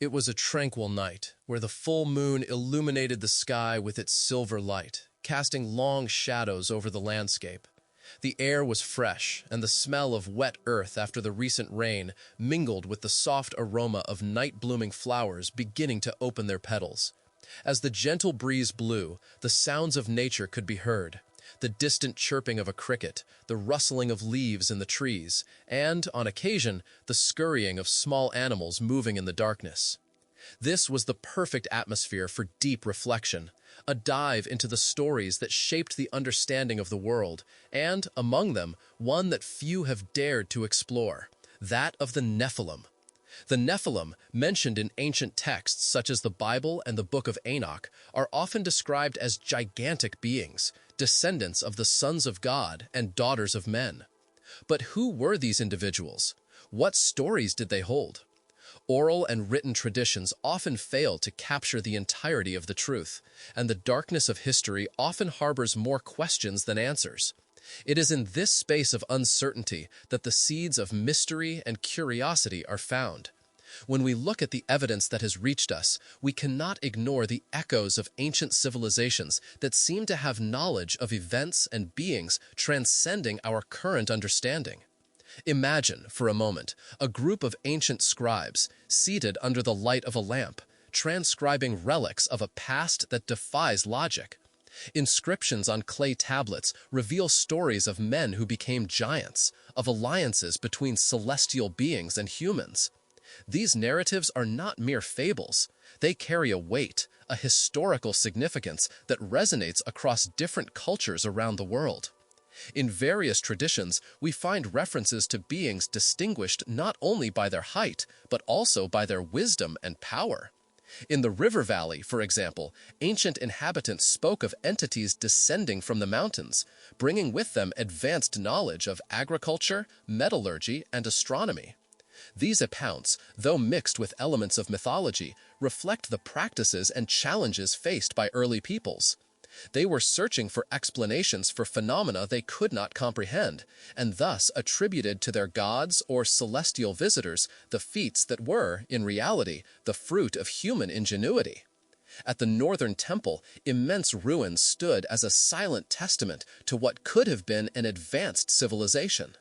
It was a tranquil night, where the full moon illuminated the sky with its silver light, casting long shadows over the landscape. The air was fresh, and the smell of wet earth after the recent rain mingled with the soft aroma of night-blooming flowers beginning to open their petals. As the gentle breeze blew, the sounds of nature could be heard. The distant chirping of a cricket, the rustling of leaves in the trees, and, on occasion, the scurrying of small animals moving in the darkness. This was the perfect atmosphere for deep reflection, a dive into the stories that shaped the understanding of the world, and, among them, one that few have dared to explore, that of the Nephilim. The Nephilim, mentioned in ancient texts such as the Bible and the Book of Enoch, are often described as gigantic beings, descendants of the sons of God and daughters of men. But who were these individuals? What stories did they hold? Oral and written traditions often fail to capture the entirety of the truth, and the darkness of history often harbors more questions than answers. It is in this space of uncertainty that the seeds of mystery and curiosity are found. When we look at the evidence that has reached us, we cannot ignore the echoes of ancient civilizations that seem to have knowledge of events and beings transcending our current understanding. Imagine, for a moment, a group of ancient scribes seated under the light of a lamp, transcribing relics of a past that defies logic. Inscriptions on clay tablets reveal stories of men who became giants, of alliances between celestial beings and humans. These narratives are not mere fables. They carry a weight, a historical significance that resonates across different cultures around the world. In various traditions, we find references to beings distinguished not only by their height, but also by their wisdom and power. In the river valley, for example, ancient inhabitants spoke of entities descending from the mountains, bringing with them advanced knowledge of agriculture, metallurgy, and astronomy. These accounts, though mixed with elements of mythology, reflect the practices and challenges faced by early peoples. They were searching for explanations for phenomena they could not comprehend, and thus attributed to their gods or celestial visitors the feats that were, in reality, the fruit of human ingenuity. At the northern temple, immense ruins stood as a silent testament to what could have been an advanced civilization.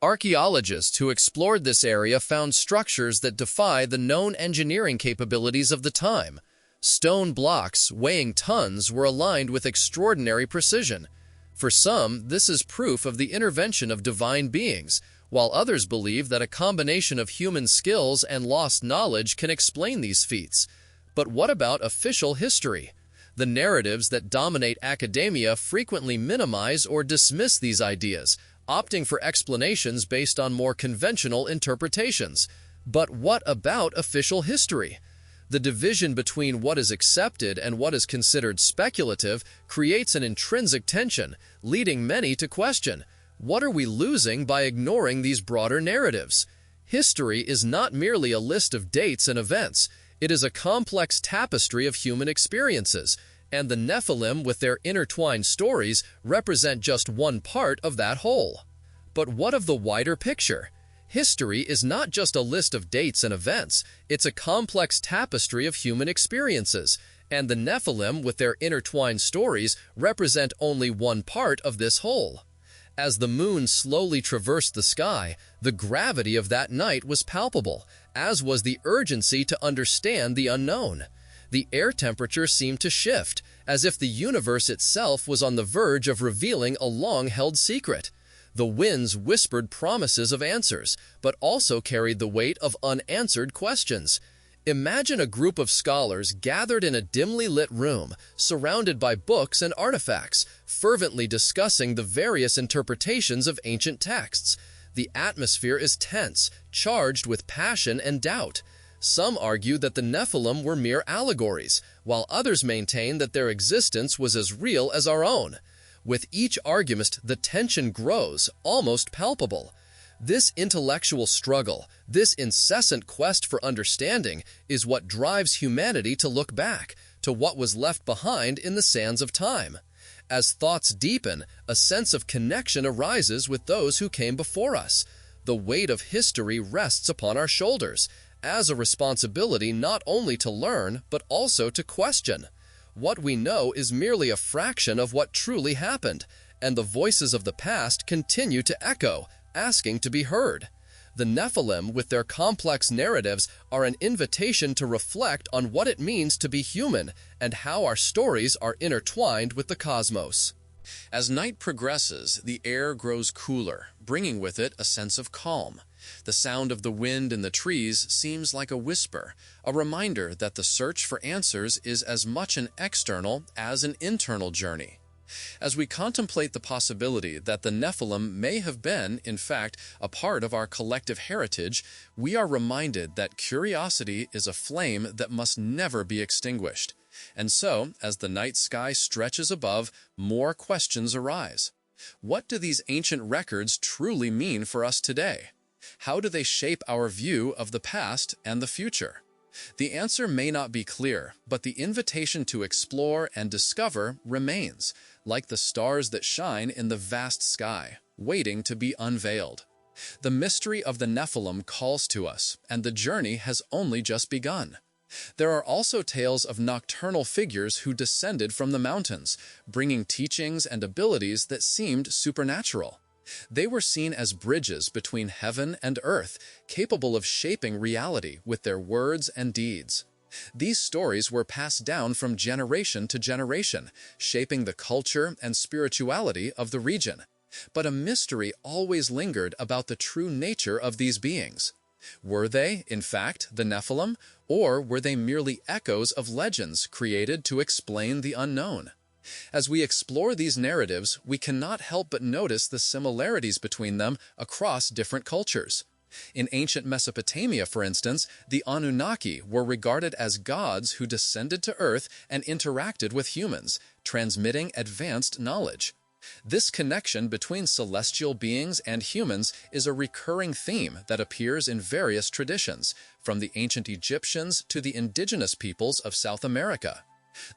Archaeologists who explored this area found structures that defy the known engineering capabilities of the time. Stone blocks, weighing tons, were aligned with extraordinary precision. For some, this is proof of the intervention of divine beings, while others believe that a combination of human skills and lost knowledge can explain these feats. But what about official history? The narratives that dominate academia frequently minimize or dismiss these ideas, opting for explanations based on more conventional interpretations. But what about official history? The division between what is accepted and what is considered speculative creates an intrinsic tension, leading many to question, what are we losing by ignoring these broader narratives? History is not merely a list of dates and events. It is a complex tapestry of human experiences, and the Nephilim, with their intertwined stories, represent just one part of that whole. But what of the wider picture? History is not just a list of dates and events, it's a complex tapestry of human experiences, and the Nephilim, with their intertwined stories, represent only one part of this whole. As the moon slowly traversed the sky, the gravity of that night was palpable, as was the urgency to understand the unknown. The air temperature seemed to shift, as if the universe itself was on the verge of revealing a long-held secret. The winds whispered promises of answers, but also carried the weight of unanswered questions. Imagine a group of scholars gathered in a dimly lit room, surrounded by books and artifacts, fervently discussing the various interpretations of ancient texts. The atmosphere is tense, charged with passion and doubt. Some argue that the Nephilim were mere allegories, while others maintain that their existence was as real as our own. With each argument, the tension grows, almost palpable. This intellectual struggle, this incessant quest for understanding, is what drives humanity to look back, to what was left behind in the sands of time. As thoughts deepen, a sense of connection arises with those who came before us. The weight of history rests upon our shoulders, as a responsibility not only to learn, but also to question. What we know is merely a fraction of what truly happened, and the voices of the past continue to echo, asking to be heard. The Nephilim, with their complex narratives, are an invitation to reflect on what it means to be human and how our stories are intertwined with the cosmos. As night progresses, the air grows cooler, bringing with it a sense of calm. The sound of the wind in the trees seems like a whisper, a reminder that the search for answers is as much an external as an internal journey. As we contemplate the possibility that the Nephilim may have been, in fact, a part of our collective heritage, we are reminded that curiosity is a flame that must never be extinguished. And so, as the night sky stretches above, more questions arise. What do these ancient records truly mean for us today? How do they shape our view of the past and the future? The answer may not be clear, but the invitation to explore and discover remains, like the stars that shine in the vast sky, waiting to be unveiled. The mystery of the Nephilim calls to us, and the journey has only just begun. There are also tales of nocturnal figures who descended from the mountains, bringing teachings and abilities that seemed supernatural. They were seen as bridges between heaven and earth, capable of shaping reality with their words and deeds. These stories were passed down from generation to generation, shaping the culture and spirituality of the region. But a mystery always lingered about the true nature of these beings. Were they, in fact, the Nephilim, or were they merely echoes of legends created to explain the unknown? As we explore these narratives, we cannot help but notice the similarities between them across different cultures. In ancient Mesopotamia, for instance, the Anunnaki were regarded as gods who descended to Earth and interacted with humans, transmitting advanced knowledge. This connection between celestial beings and humans is a recurring theme that appears in various traditions, from the ancient Egyptians to the indigenous peoples of South America.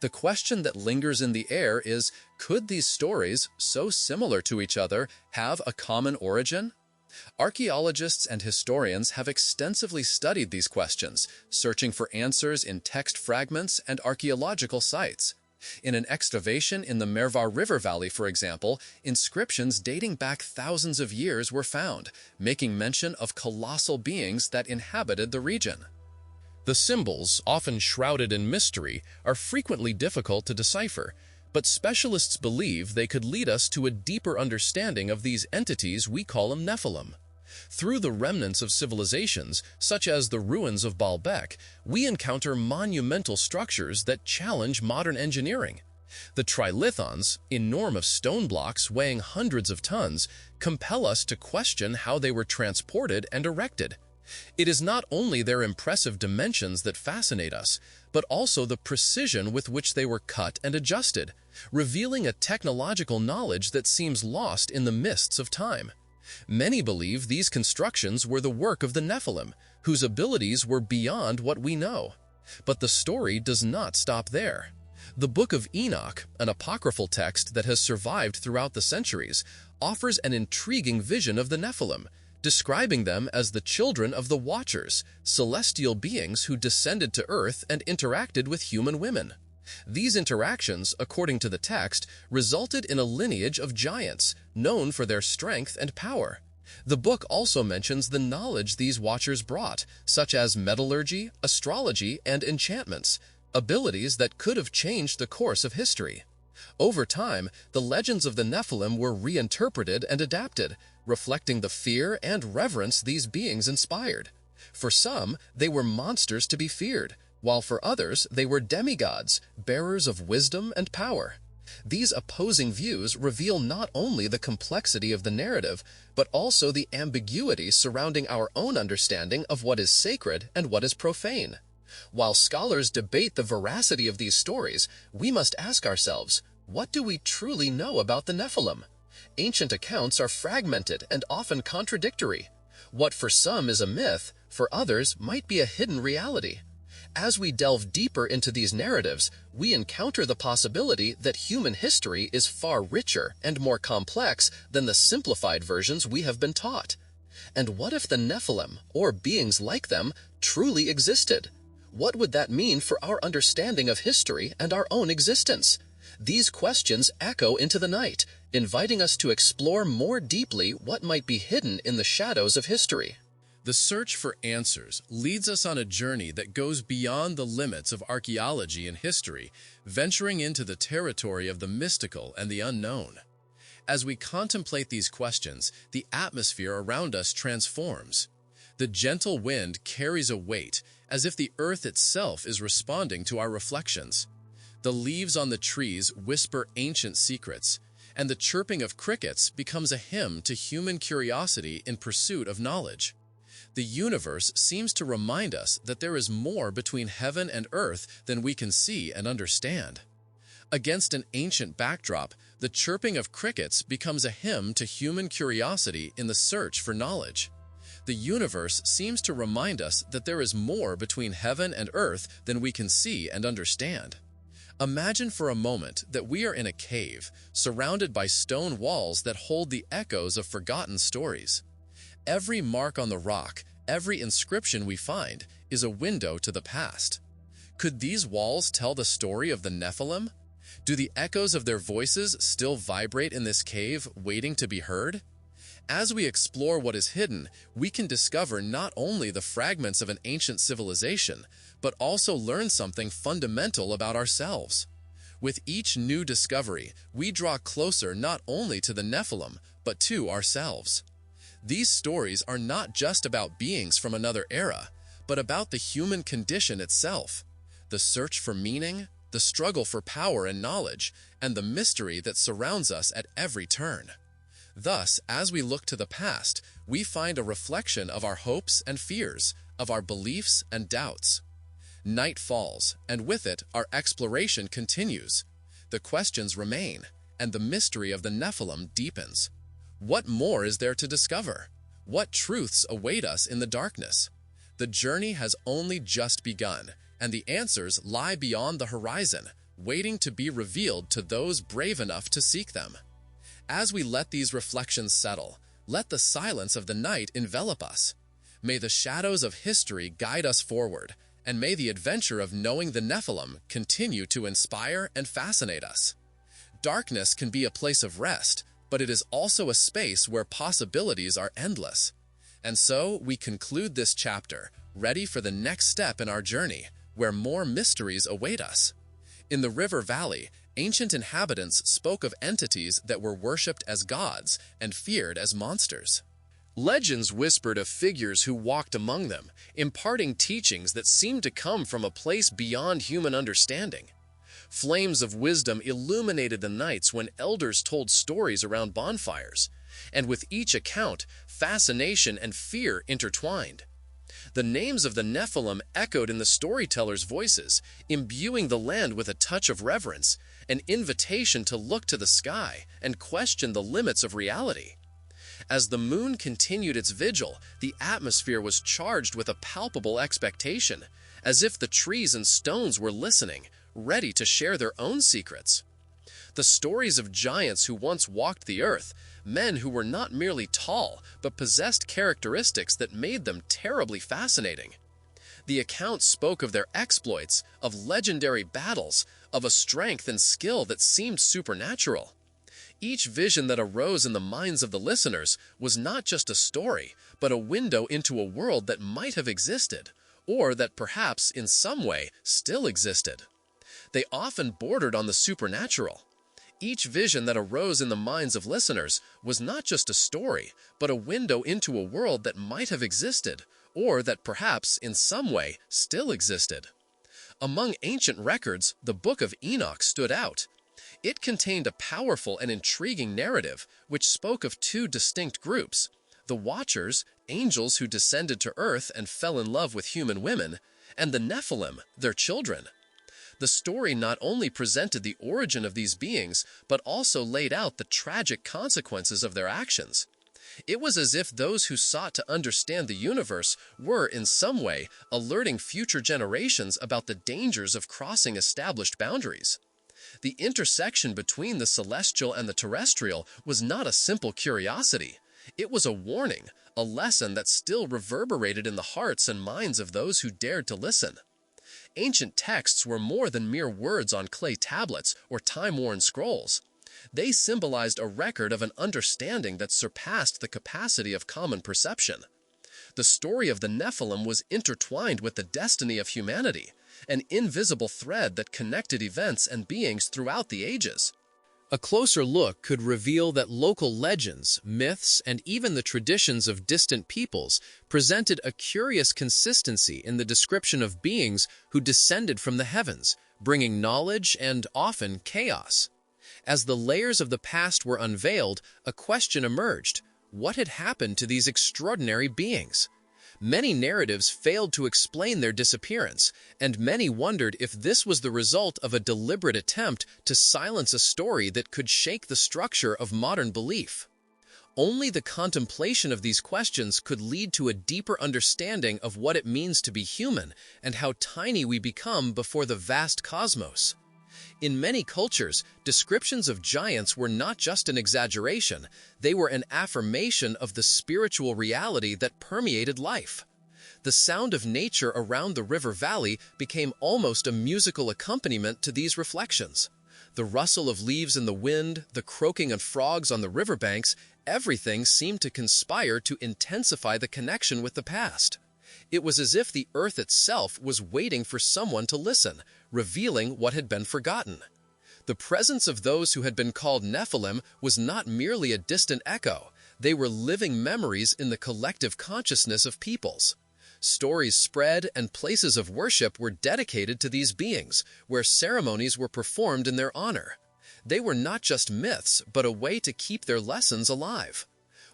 The question that lingers in the air is, could these stories, so similar to each other, have a common origin? Archaeologists and historians have extensively studied these questions, searching for answers in text fragments and archaeological sites. In an excavation in the Mervar River Valley, for example, inscriptions dating back thousands of years were found, making mention of colossal beings that inhabited the region. The symbols, often shrouded in mystery, are frequently difficult to decipher, but specialists believe they could lead us to a deeper understanding of these entities we call them Nephilim. Through the remnants of civilizations, such as the ruins of Baalbek, we encounter monumental structures that challenge modern engineering. The trilithons, enormous stone blocks weighing hundreds of tons, compel us to question how they were transported and erected. It is not only their impressive dimensions that fascinate us, but also the precision with which they were cut and adjusted, revealing a technological knowledge that seems lost in the mists of time. Many believe these constructions were the work of the Nephilim, whose abilities were beyond what we know. But the story does not stop there. The Book of Enoch, an apocryphal text that has survived throughout the centuries, offers an intriguing vision of the Nephilim, describing them as the children of the Watchers, celestial beings who descended to Earth and interacted with human women. These interactions, according to the text, resulted in a lineage of giants, known for their strength and power. The book also mentions the knowledge these Watchers brought, such as metallurgy, astrology, and enchantments, abilities that could have changed the course of history. Over time, the legends of the Nephilim were reinterpreted and adapted, reflecting the fear and reverence these beings inspired. For some, they were monsters to be feared, while for others they were demigods, bearers of wisdom and power. These opposing views reveal not only the complexity of the narrative, but also the ambiguity surrounding our own understanding of what is sacred and what is profane. While scholars debate the veracity of these stories, we must ask ourselves, what do we truly know about the Nephilim? Ancient accounts are fragmented and often contradictory. What for some is a myth, for others might be a hidden reality. As we delve deeper into these narratives, we encounter the possibility that human history is far richer and more complex than the simplified versions we have been taught. And what if the Nephilim, or beings like them, truly existed? What would that mean for our understanding of history and our own existence? These questions echo into the night, inviting us to explore more deeply what might be hidden in the shadows of history. The search for answers leads us on a journey that goes beyond the limits of archaeology and history, venturing into the territory of the mystical and the unknown. As we contemplate these questions, the atmosphere around us transforms. The gentle wind carries a weight, as if the earth itself is responding to our reflections. The leaves on the trees whisper ancient secrets, and the chirping of crickets becomes a hymn to human curiosity in pursuit of knowledge. The universe seems to remind us that there is more between heaven and earth than we can see and understand. Against an ancient backdrop, the chirping of crickets becomes a hymn to human curiosity in the search for knowledge. The universe seems to remind us that there is more between heaven and earth than we can see and understand. Imagine for a moment that we are in a cave, surrounded by stone walls that hold the echoes of forgotten stories. Every mark on the rock, every inscription we find, is a window to the past. Could these walls tell the story of the Nephilim? Do the echoes of their voices still vibrate in this cave, waiting to be heard? As we explore what is hidden, we can discover not only the fragments of an ancient civilization, but also learn something fundamental about ourselves. With each new discovery, we draw closer not only to the Nephilim, but to ourselves. These stories are not just about beings from another era, but about the human condition itself, the search for meaning, the struggle for power and knowledge, and the mystery that surrounds us at every turn. Thus, as we look to the past, we find a reflection of our hopes and fears, of our beliefs and doubts. Night falls, and with it, our exploration continues. The questions remain, and the mystery of the Nephilim deepens. What more is there to discover? What truths await us in the darkness? The journey has only just begun, and the answers lie beyond the horizon, waiting to be revealed to those brave enough to seek them. As we let these reflections settle, let the silence of the night envelop us. May the shadows of history guide us forward, and may the adventure of knowing the Nephilim continue to inspire and fascinate us. Darkness can be a place of rest, but it is also a space where possibilities are endless. And so we conclude this chapter, ready for the next step in our journey, where more mysteries await us. In the river valley, ancient inhabitants spoke of entities that were worshipped as gods and feared as monsters. Legends whispered of figures who walked among them, imparting teachings that seemed to come from a place beyond human understanding. Flames of wisdom illuminated the nights when elders told stories around bonfires, and with each account, fascination and fear intertwined. The names of the Nephilim echoed in the storytellers' voices, imbuing the land with a touch of reverence, an invitation to look to the sky and question the limits of reality. As the moon continued its vigil, the atmosphere was charged with a palpable expectation, as if the trees and stones were listening, ready to share their own secrets. The stories of giants who once walked the earth, men who were not merely tall, but possessed characteristics that made them terribly fascinating. The accounts spoke of their exploits, of legendary battles, of a strength and skill that seemed supernatural. Each vision that arose in the minds of the listeners was not just a story, but a window into a world that might have existed, or that perhaps in some way still existed. They often bordered on the supernatural. Each vision that arose in the minds of listeners was not just a story, but a window into a world that might have existed, or that perhaps in some way still existed. Among ancient records, the Book of Enoch stood out. It contained a powerful and intriguing narrative which spoke of two distinct groups: the Watchers, angels who descended to earth and fell in love with human women, and the Nephilim, their children. The story not only presented the origin of these beings, but also laid out the tragic consequences of their actions. It was as if those who sought to understand the universe were, in some way, alerting future generations about the dangers of crossing established boundaries. The intersection between the celestial and the terrestrial was not a simple curiosity. It was a warning, a lesson that still reverberated in the hearts and minds of those who dared to listen. Ancient texts were more than mere words on clay tablets or time-worn scrolls. They symbolized a record of an understanding that surpassed the capacity of common perception. The story of the Nephilim was intertwined with the destiny of humanity, an invisible thread that connected events and beings throughout the ages. A closer look could reveal that local legends, myths, and even the traditions of distant peoples presented a curious consistency in the description of beings who descended from the heavens, bringing knowledge and often chaos. As the layers of the past were unveiled, a question emerged: what had happened to these extraordinary beings? Many narratives failed to explain their disappearance, and many wondered if this was the result of a deliberate attempt to silence a story that could shake the structure of modern belief. Only the contemplation of these questions could lead to a deeper understanding of what it means to be human and how tiny we become before the vast cosmos. In many cultures, descriptions of giants were not just an exaggeration, they were an affirmation of the spiritual reality that permeated life. The sound of nature around the river valley became almost a musical accompaniment to these reflections. The rustle of leaves in the wind, the croaking of frogs on the riverbanks, everything seemed to conspire to intensify the connection with the past. It was as if the earth itself was waiting for someone to listen, revealing what had been forgotten. The presence of those who had been called Nephilim was not merely a distant echo. They were living memories in the collective consciousness of peoples. Stories spread and places of worship were dedicated to these beings, where ceremonies were performed in their honor. They were not just myths, but a way to keep their lessons alive.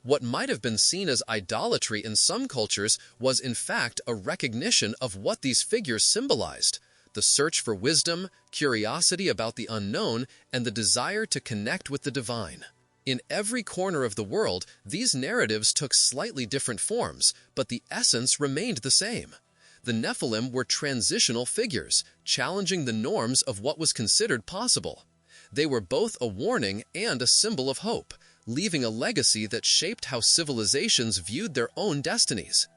What might have been seen as idolatry in some cultures was in fact a recognition of what these figures symbolized: the search for wisdom, curiosity about the unknown, and the desire to connect with the divine. In every corner of the world, these narratives took slightly different forms, but the essence remained the same. The Nephilim were transitional figures, challenging the norms of what was considered possible. They were both a warning and a symbol of hope, leaving a legacy that shaped how civilizations viewed their own destinies.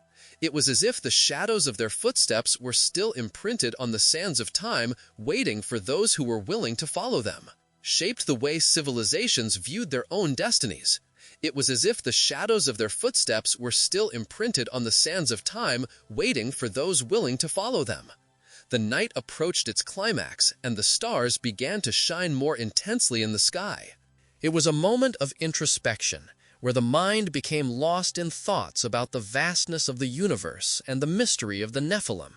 It was as if the shadows of their footsteps were still imprinted on the sands of time, waiting for those who were willing to follow them. Shaped the way civilizations viewed their own destinies. It was as if the shadows of their footsteps were still imprinted on the sands of time, waiting for those willing to follow them. The night approached its climax, and the stars began to shine more intensely in the sky. It was a moment of introspection, where the mind became lost in thoughts about the vastness of the universe and the mystery of the Nephilim.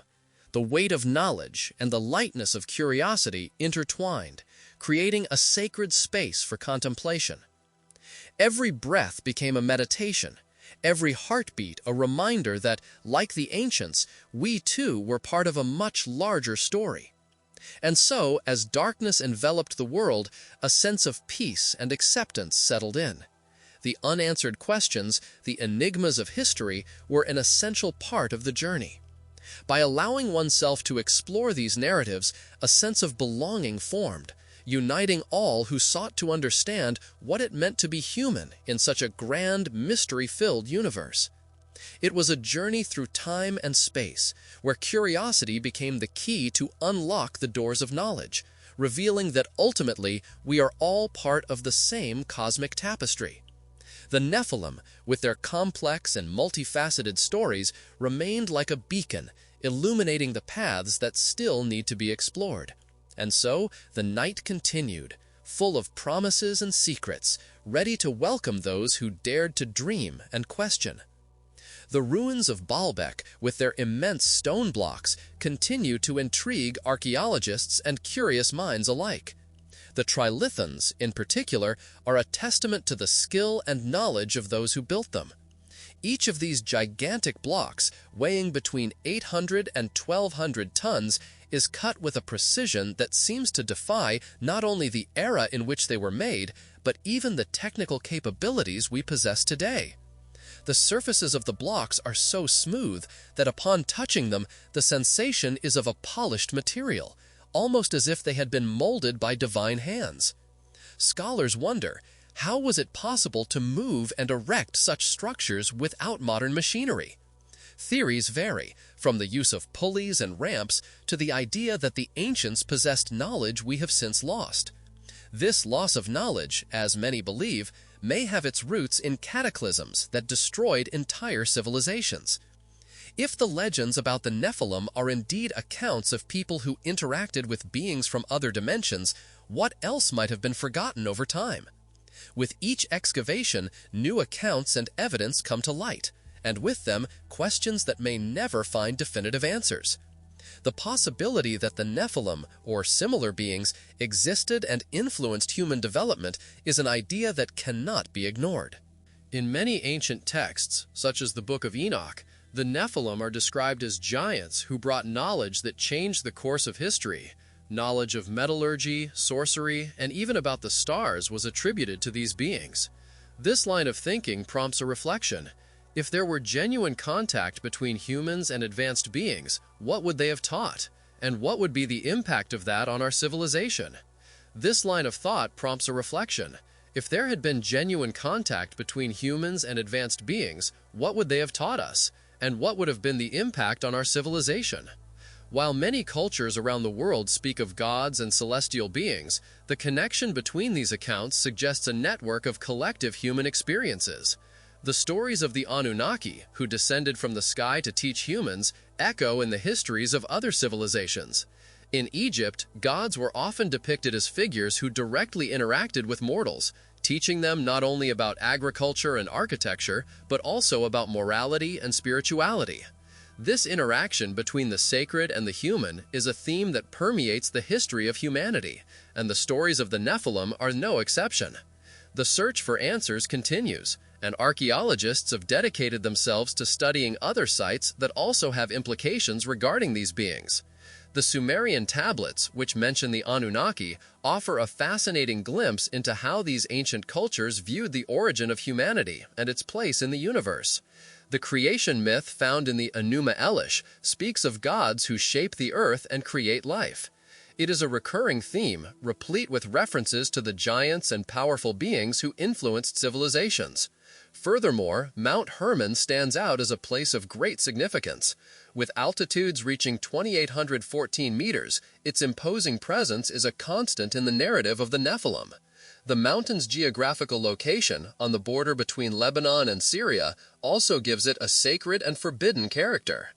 The weight of knowledge and the lightness of curiosity intertwined, creating a sacred space for contemplation. Every breath became a meditation, every heartbeat a reminder that, like the ancients, we too were part of a much larger story. And so, as darkness enveloped the world, a sense of peace and acceptance settled in. The unanswered questions, the enigmas of history, were an essential part of the journey. By allowing oneself to explore these narratives, a sense of belonging formed, uniting all who sought to understand what it meant to be human in such a grand, mystery-filled universe. It was a journey through time and space, where curiosity became the key to unlock the doors of knowledge, revealing that ultimately we are all part of the same cosmic tapestry. The Nephilim, with their complex and multifaceted stories, remained like a beacon, illuminating the paths that still need to be explored. And so the night continued, full of promises and secrets, ready to welcome those who dared to dream and question. The ruins of Baalbek, with their immense stone blocks, continue to intrigue archaeologists and curious minds alike. The trilithons, in particular, are a testament to the skill and knowledge of those who built them. Each of these gigantic blocks, weighing between 800 and 1,200 tons, is cut with a precision that seems to defy not only the era in which they were made, but even the technical capabilities we possess today. The surfaces of the blocks are so smooth that upon touching them, the sensation is of a polished material, almost as if they had been molded by divine hands. Scholars wonder, How was it possible to move and erect such structures without modern machinery? Theories vary, from the use of pulleys and ramps to the idea that the ancients possessed knowledge we have since lost. This loss of knowledge, as many believe, may have its roots in cataclysms that destroyed entire civilizations. If the legends about the Nephilim are indeed accounts of people who interacted with beings from other dimensions, what else might have been forgotten over time? With each excavation, new accounts and evidence come to light, and with them, questions that may never find definitive answers. The possibility that the Nephilim, or similar beings, existed and influenced human development is an idea that cannot be ignored. In many ancient texts, such as the Book of Enoch, the Nephilim are described as giants who brought knowledge that changed the course of history. Knowledge of metallurgy, sorcery, and even about the stars was attributed to these beings. This line of thinking prompts a reflection. If there were genuine contact between humans and advanced beings, what would they have taught? And what would be the impact of that on our civilization? This line of thought prompts a reflection. If there had been genuine contact between humans and advanced beings, what would they have taught us? And what would have been the impact on our civilization? While many cultures around the world speak of gods and celestial beings, the connection between these accounts suggests a network of collective human experiences. The stories of the Anunnaki, who descended from the sky to teach humans, echo in the histories of other civilizations. In Egypt, gods were often depicted as figures who directly interacted with mortals, teaching them not only about agriculture and architecture, but also about morality and spirituality. This interaction between the sacred and the human is a theme that permeates the history of humanity, and the stories of the Nephilim are no exception. The search for answers continues, and archaeologists have dedicated themselves to studying other sites that also have implications regarding these beings. The Sumerian tablets, which mention the Anunnaki, offer a fascinating glimpse into how these ancient cultures viewed the origin of humanity and its place in the universe. The creation myth found in the Enuma Elish speaks of gods who shape the earth and create life. It is a recurring theme, replete with references to the giants and powerful beings who influenced civilizations. Furthermore, Mount Hermon stands out as a place of great significance. With altitudes reaching 2,814 meters, its imposing presence is a constant in the narrative of the Nephilim. The mountain's geographical location, on the border between Lebanon and Syria, also gives it a sacred and forbidden character.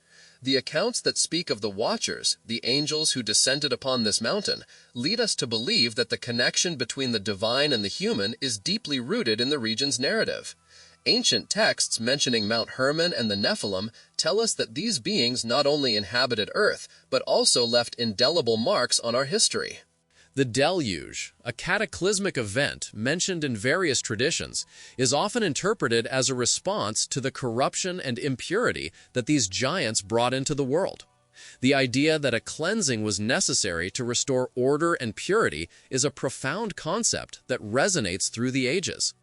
The accounts that speak of the Watchers, the angels who descended upon this mountain, lead us to believe that the connection between the divine and the human is deeply rooted in the region's narrative. Ancient texts mentioning Mount Hermon and the Nephilim tell us that these beings not only inhabited Earth, but also left indelible marks on our history. The deluge, a cataclysmic event mentioned in various traditions, is often interpreted as a response to the corruption and impurity that these giants brought into the world. The idea that a cleansing was necessary to restore order and purity is a profound concept that resonates through the ages.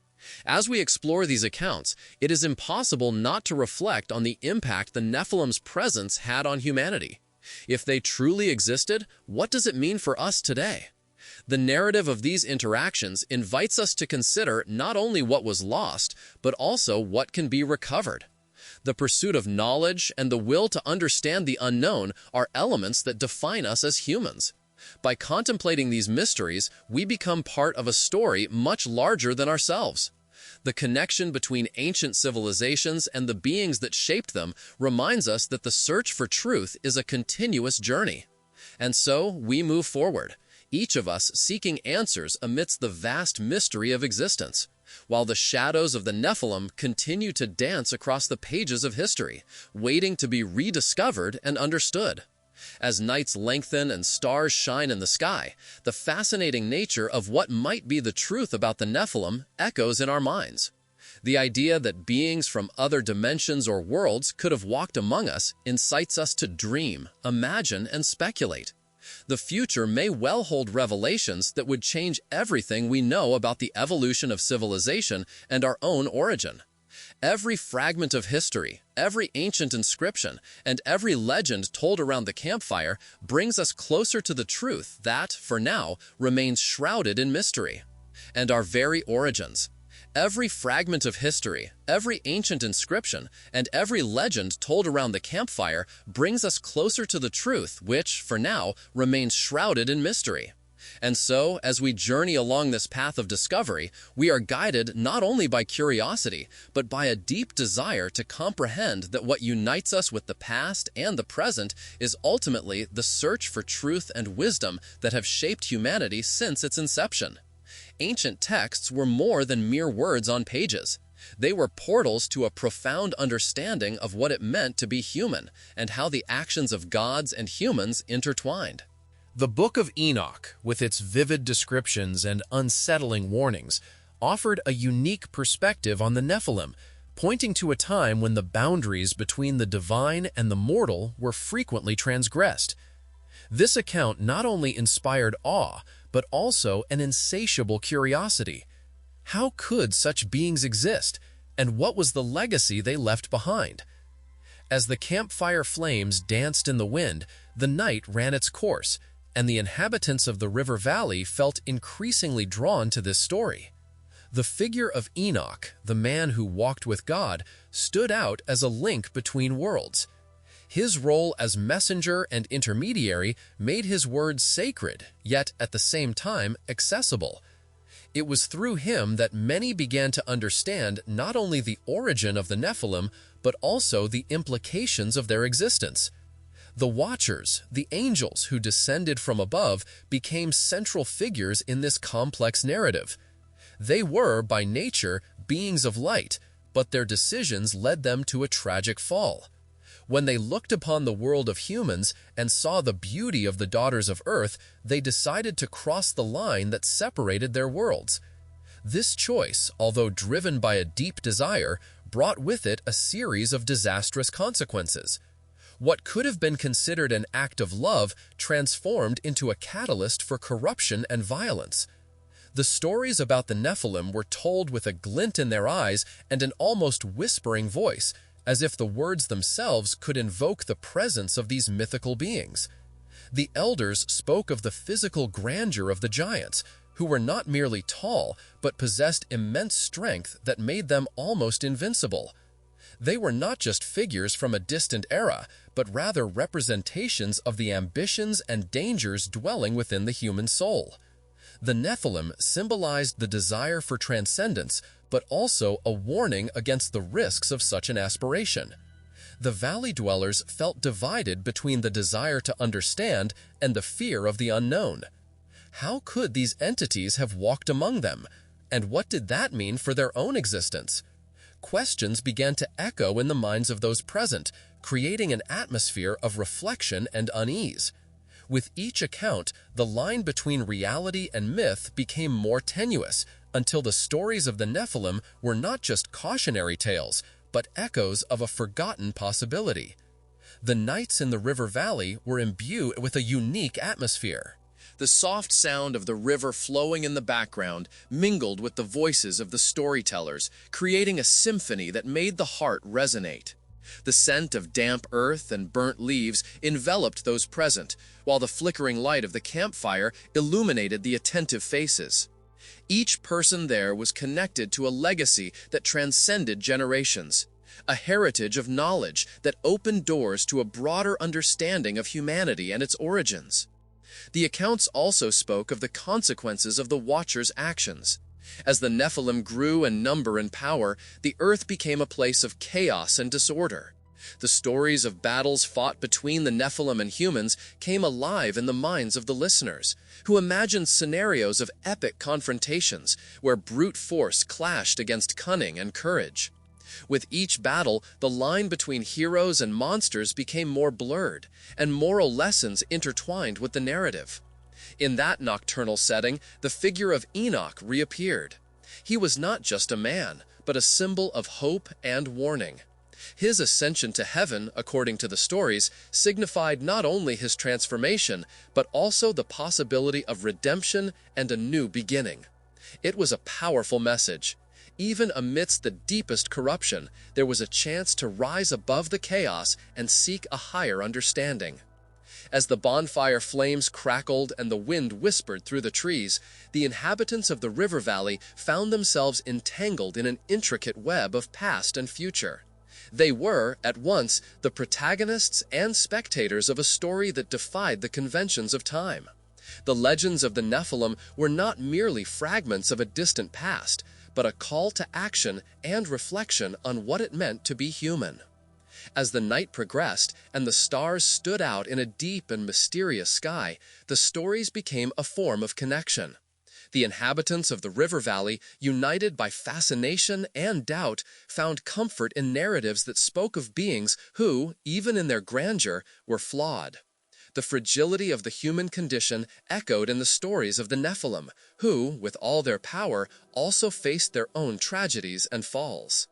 As we explore these accounts, it is impossible not to reflect on the impact the Nephilim's presence had on humanity. If they truly existed, what does it mean for us today? The narrative of these interactions invites us to consider not only what was lost, but also what can be recovered. The pursuit of knowledge and the will to understand the unknown are elements that define us as humans. By contemplating these mysteries, we become part of a story much larger than ourselves. The connection between ancient civilizations and the beings that shaped them reminds us that the search for truth is a continuous journey. And so we move forward, each of us seeking answers amidst the vast mystery of existence, while the shadows of the Nephilim continue to dance across the pages of history, waiting to be rediscovered and understood. As nights lengthen and stars shine in the sky, the fascinating nature of what might be the truth about the Nephilim echoes in our minds. The idea that beings from other dimensions or worlds could have walked among us incites us to dream, imagine, and speculate. The future may well hold revelations that would change everything we know about the evolution of civilization and our own origin. Every fragment of history, every ancient inscription, and every legend told around the campfire brings us closer to the truth that, for now, remains shrouded in mystery. and our very origins. Every fragment of history, every ancient inscription, and every legend told around the campfire brings us closer to the truth which, for now, remains shrouded in mystery. And so, as we journey along this path of discovery, we are guided not only by curiosity, but by a deep desire to comprehend that what unites us with the past and the present is ultimately the search for truth and wisdom that have shaped humanity since its inception. Ancient texts were more than mere words on pages. They were portals to a profound understanding of what it meant to be human and how the actions of gods and humans intertwined. The Book of Enoch, with its vivid descriptions and unsettling warnings, offered a unique perspective on the Nephilim, pointing to a time when the boundaries between the divine and the mortal were frequently transgressed. This account not only inspired awe, but also an insatiable curiosity. How could such beings exist, and what was the legacy they left behind? As the campfire flames danced in the wind, the night ran its course, and the inhabitants of the river valley felt increasingly drawn to this story. The figure of Enoch, the man who walked with God, stood out as a link between worlds. His role as messenger and intermediary made his words sacred, yet at the same time accessible. It was through him that many began to understand not only the origin of the Nephilim, but also the implications of their existence. The Watchers, the angels who descended from above, became central figures in this complex narrative. They were, by nature, beings of light, but their decisions led them to a tragic fall. When they looked upon the world of humans and saw the beauty of the daughters of Earth, they decided to cross the line that separated their worlds. This choice, although driven by a deep desire, brought with it a series of disastrous consequences. What could have been considered an act of love transformed into a catalyst for corruption and violence. The stories about the Nephilim were told with a glint in their eyes and an almost whispering voice, as if the words themselves could invoke the presence of these mythical beings. The elders spoke of the physical grandeur of the giants, who were not merely tall, but possessed immense strength that made them almost invincible. They were not just figures from a distant era, but rather representations of the ambitions and dangers dwelling within the human soul. The Nephilim symbolized the desire for transcendence, but also a warning against the risks of such an aspiration. The valley dwellers felt divided between the desire to understand and the fear of the unknown. How could these entities have walked among them? And what did that mean for their own existence? Questions began to echo in the minds of those present, creating an atmosphere of reflection and unease. With each account, the line between reality and myth became more tenuous, until the stories of the Nephilim were not just cautionary tales, but echoes of a forgotten possibility. The nights in the river valley were imbued with a unique atmosphere. The soft sound of the river flowing in the background mingled with the voices of the storytellers, creating a symphony that made the heart resonate. The scent of damp earth and burnt leaves enveloped those present, while the flickering light of the campfire illuminated the attentive faces. Each person there was connected to a legacy that transcended generations, a heritage of knowledge that opened doors to a broader understanding of humanity and its origins. The accounts also spoke of the consequences of the Watchers' actions. As the Nephilim grew in number and power, the earth became a place of chaos and disorder. The stories of battles fought between the Nephilim and humans came alive in the minds of the listeners, who imagined scenarios of epic confrontations where brute force clashed against cunning and courage. With each battle, the line between heroes and monsters became more blurred, and moral lessons intertwined with the narrative. In that nocturnal setting, the figure of Enoch reappeared. He was not just a man, but a symbol of hope and warning. His ascension to heaven, according to the stories, signified not only his transformation, but also the possibility of redemption and a new beginning. It was a powerful message. Even amidst the deepest corruption, there was a chance to rise above the chaos and seek a higher understanding. As the bonfire flames crackled and the wind whispered through the trees, the inhabitants of the river valley found themselves entangled in an intricate web of past and future. They were, at once, the protagonists and spectators of a story that defied the conventions of time. The legends of the Nephilim were not merely fragments of a distant past, but a call to action and reflection on what it meant to be human. As the night progressed and the stars stood out in a deep and mysterious sky, the stories became a form of connection. The inhabitants of the river valley, united by fascination and doubt, found comfort in narratives that spoke of beings who, even in their grandeur, were flawed. The fragility of the human condition echoed in the stories of the Nephilim, who, with all their power, also faced their own tragedies and falls.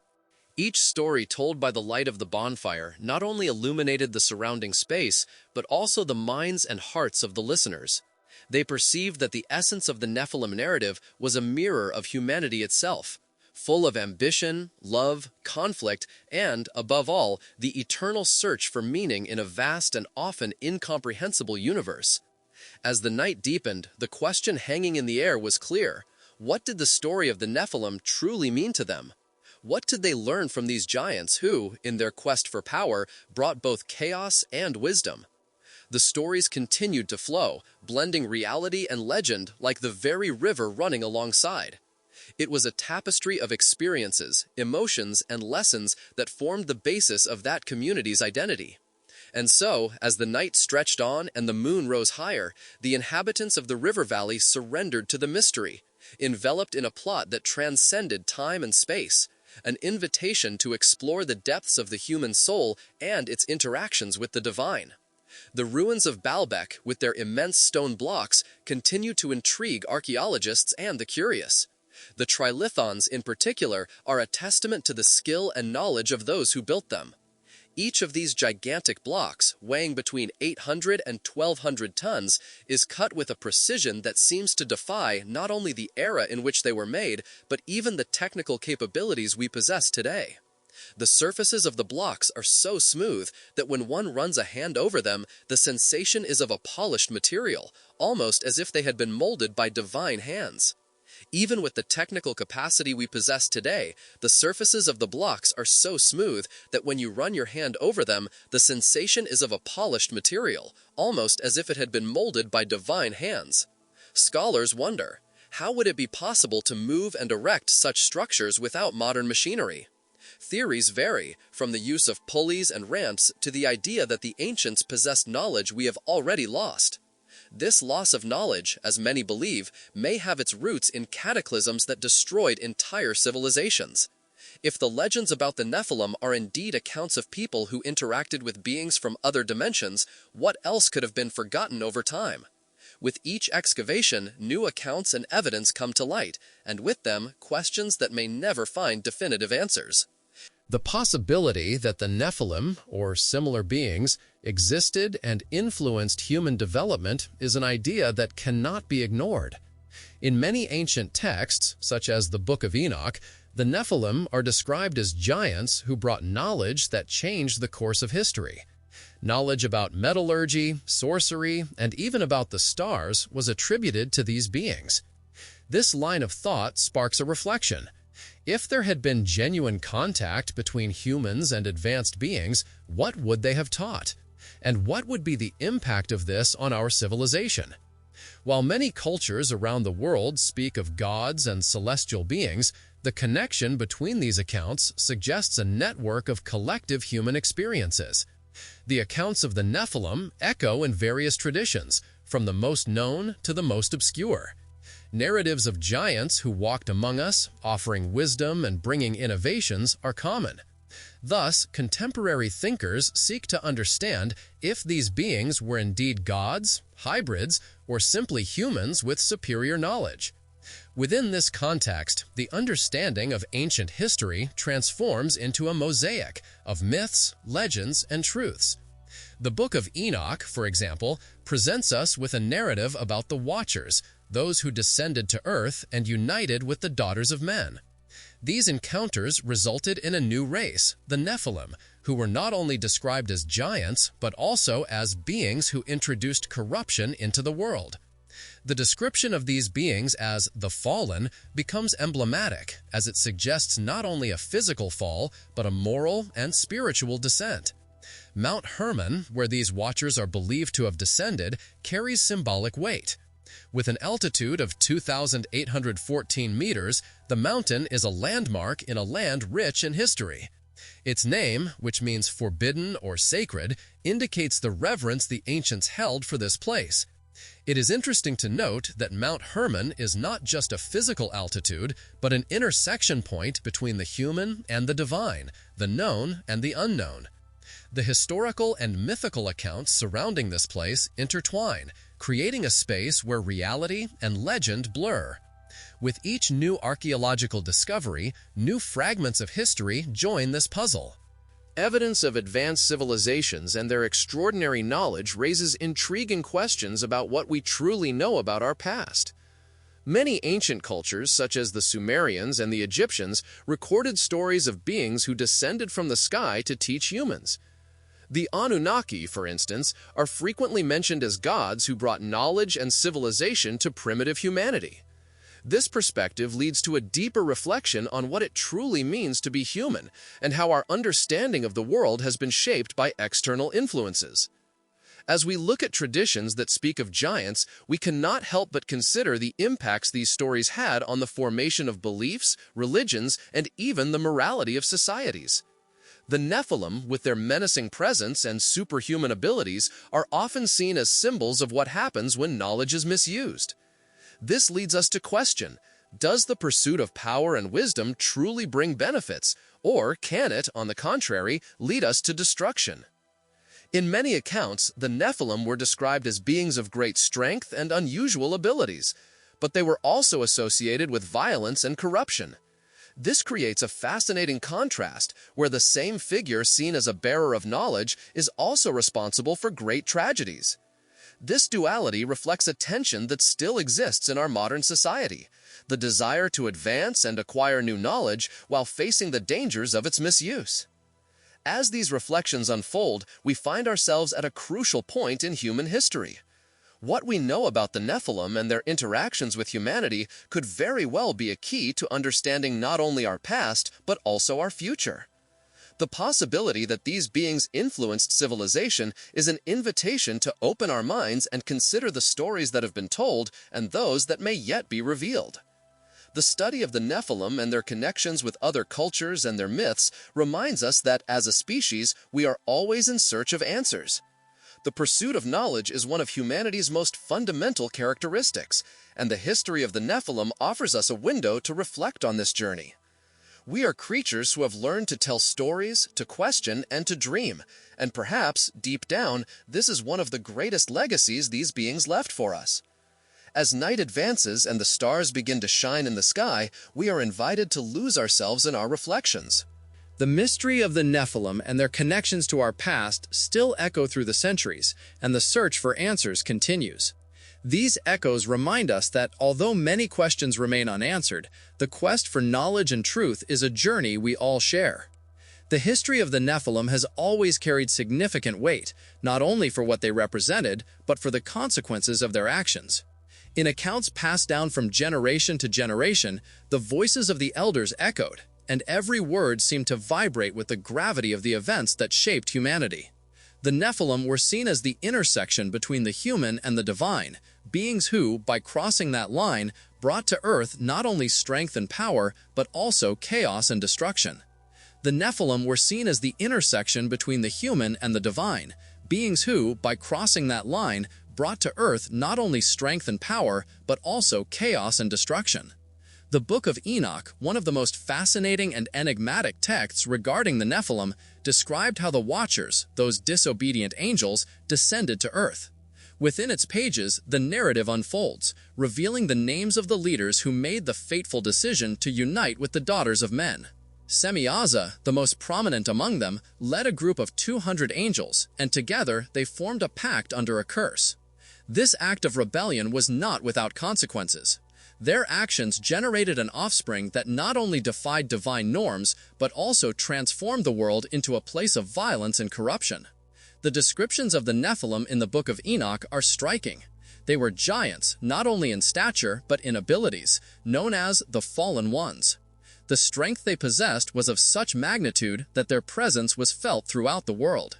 Each story told by the light of the bonfire not only illuminated the surrounding space, but also the minds and hearts of the listeners. They perceived that the essence of the Nephilim narrative was a mirror of humanity itself, full of ambition, love, conflict, and, above all, the eternal search for meaning in a vast and often incomprehensible universe. As the night deepened, the question hanging in the air was clear. What did the story of the Nephilim truly mean to them? What did they learn from these giants who, in their quest for power, brought both chaos and wisdom? The stories continued to flow, blending reality and legend like the very river running alongside. It was a tapestry of experiences, emotions, and lessons that formed the basis of that community's identity. And so, as the night stretched on and the moon rose higher, the inhabitants of the river valley surrendered to the mystery, enveloped in a plot that transcended time and space, an invitation to explore the depths of the human soul and its interactions with the divine. The ruins of Baalbek, with their immense stone blocks, continue to intrigue archaeologists and the curious. The trilithons, in particular, are a testament to the skill and knowledge of those who built them. Each of these gigantic blocks, weighing between 800 and 1,200 tons, is cut with a precision that seems to defy not only the era in which they were made, but even the technical capabilities we possess today. The surfaces of the blocks are so smooth that when one runs a hand over them, the sensation is of a polished material, almost as if they had been molded by divine hands. Even with the technical capacity we possess today, the surfaces of the blocks are so smooth that when you run your hand over them, the sensation is of a polished material, almost as if it had been molded by divine hands. Scholars wonder, how would it be possible to move and erect such structures without modern machinery? Theories vary, from the use of pulleys and ramps to the idea that the ancients possessed knowledge we have already lost. This loss of knowledge, as many believe, may have its roots in cataclysms that destroyed entire civilizations. If the legends about the Nephilim are indeed accounts of people who interacted with beings from other dimensions, what else could have been forgotten over time? With each excavation, new accounts and evidence come to light, and with them, questions that may never find definitive answers. The possibility that the Nephilim, or similar beings, existed and influenced human development is an idea that cannot be ignored. In many ancient texts, such as the Book of Enoch, the Nephilim are described as giants who brought knowledge that changed the course of history. Knowledge about metallurgy, sorcery, and even about the stars was attributed to these beings. This line of thought sparks a reflection. If there had been genuine contact between humans and advanced beings, what would they have taught? And what would be the impact of this on our civilization? While many cultures around the world speak of gods and celestial beings, the connection between these accounts suggests a network of collective human experiences. The accounts of the Nephilim echo in various traditions, from the most known to the most obscure. Narratives of giants who walked among us, offering wisdom and bringing innovations, are common. Thus, contemporary thinkers seek to understand if these beings were indeed gods, hybrids, or simply humans with superior knowledge. Within this context, the understanding of ancient history transforms into a mosaic of myths, legends, and truths. The Book of Enoch, for example, presents us with a narrative about the Watchers, those who descended to earth and united with the daughters of men. These encounters resulted in a new race, the Nephilim, who were not only described as giants, but also as beings who introduced corruption into the world. The description of these beings as the fallen becomes emblematic, as it suggests not only a physical fall, but a moral and spiritual descent. Mount Hermon, where these watchers are believed to have descended, carries symbolic weight. With an altitude of 2,814 meters, the mountain is a landmark in a land rich in history. Its name, which means forbidden or sacred, indicates the reverence the ancients held for this place. It is interesting to note that Mount Hermon is not just a physical altitude, but an intersection point between the human and the divine, the known and the unknown. The historical and mythical accounts surrounding this place intertwine, creating a space where reality and legend blur. With each new archaeological discovery, new fragments of history join this puzzle. Evidence of advanced civilizations and their extraordinary knowledge raises intriguing questions about what we truly know about our past. Many ancient cultures, such as the Sumerians and the Egyptians, recorded stories of beings who descended from the sky to teach humans. The Anunnaki, for instance, are frequently mentioned as gods who brought knowledge and civilization to primitive humanity. This perspective leads to a deeper reflection on what it truly means to be human and how our understanding of the world has been shaped by external influences. As we look at traditions that speak of giants, we cannot help but consider the impacts these stories had on the formation of beliefs, religions, and even the morality of societies. The Nephilim, with their menacing presence and superhuman abilities, are often seen as symbols of what happens when knowledge is misused. This leads us to question, does the pursuit of power and wisdom truly bring benefits, or can it, on the contrary, lead us to destruction? In many accounts, the Nephilim were described as beings of great strength and unusual abilities, but they were also associated with violence and corruption. This creates a fascinating contrast where the same figure seen as a bearer of knowledge is also responsible for great tragedies. This duality reflects a tension that still exists in our modern society, the desire to advance and acquire new knowledge while facing the dangers of its misuse. As these reflections unfold, we find ourselves at a crucial point in human history. What we know about the Nephilim and their interactions with humanity could very well be a key to understanding not only our past, but also our future. The possibility that these beings influenced civilization is an invitation to open our minds and consider the stories that have been told and those that may yet be revealed. The study of the Nephilim and their connections with other cultures and their myths reminds us that, as a species, we are always in search of answers. The pursuit of knowledge is one of humanity's most fundamental characteristics, and the history of the Nephilim offers us a window to reflect on this journey. We are creatures who have learned to tell stories, to question, and to dream, and perhaps, deep down, this is one of the greatest legacies these beings left for us. As night advances and the stars begin to shine in the sky, we are invited to lose ourselves in our reflections. The mystery of the Nephilim and their connections to our past still echo through the centuries, and the search for answers continues. These echoes remind us that, although many questions remain unanswered, the quest for knowledge and truth is a journey we all share. The history of the Nephilim has always carried significant weight, not only for what they represented, but for the consequences of their actions. In accounts passed down from generation to generation, the voices of the elders echoed, and every word seemed to vibrate with the gravity of the events that shaped humanity. The Nephilim were seen as the intersection between the human and the divine, beings who, by crossing that line, brought to earth not only strength and power, but also chaos and destruction. The Nephilim were seen as the intersection between the human and the divine, beings who, by crossing that line, brought to earth not only strength and power, but also chaos and destruction. The Book of Enoch, one of the most fascinating and enigmatic texts regarding the Nephilim, described how the Watchers, those disobedient angels, descended to earth. Within its pages, the narrative unfolds, revealing the names of the leaders who made the fateful decision to unite with the daughters of men. Semyaza, the most prominent among them, led a group of 200 angels, and together they formed a pact under a curse. This act of rebellion was not without consequences. Their actions generated an offspring that not only defied divine norms, but also transformed the world into a place of violence and corruption. The descriptions of the Nephilim in the Book of Enoch are striking. They were giants, not only in stature, but in abilities, known as the Fallen Ones. The strength they possessed was of such magnitude that their presence was felt throughout the world.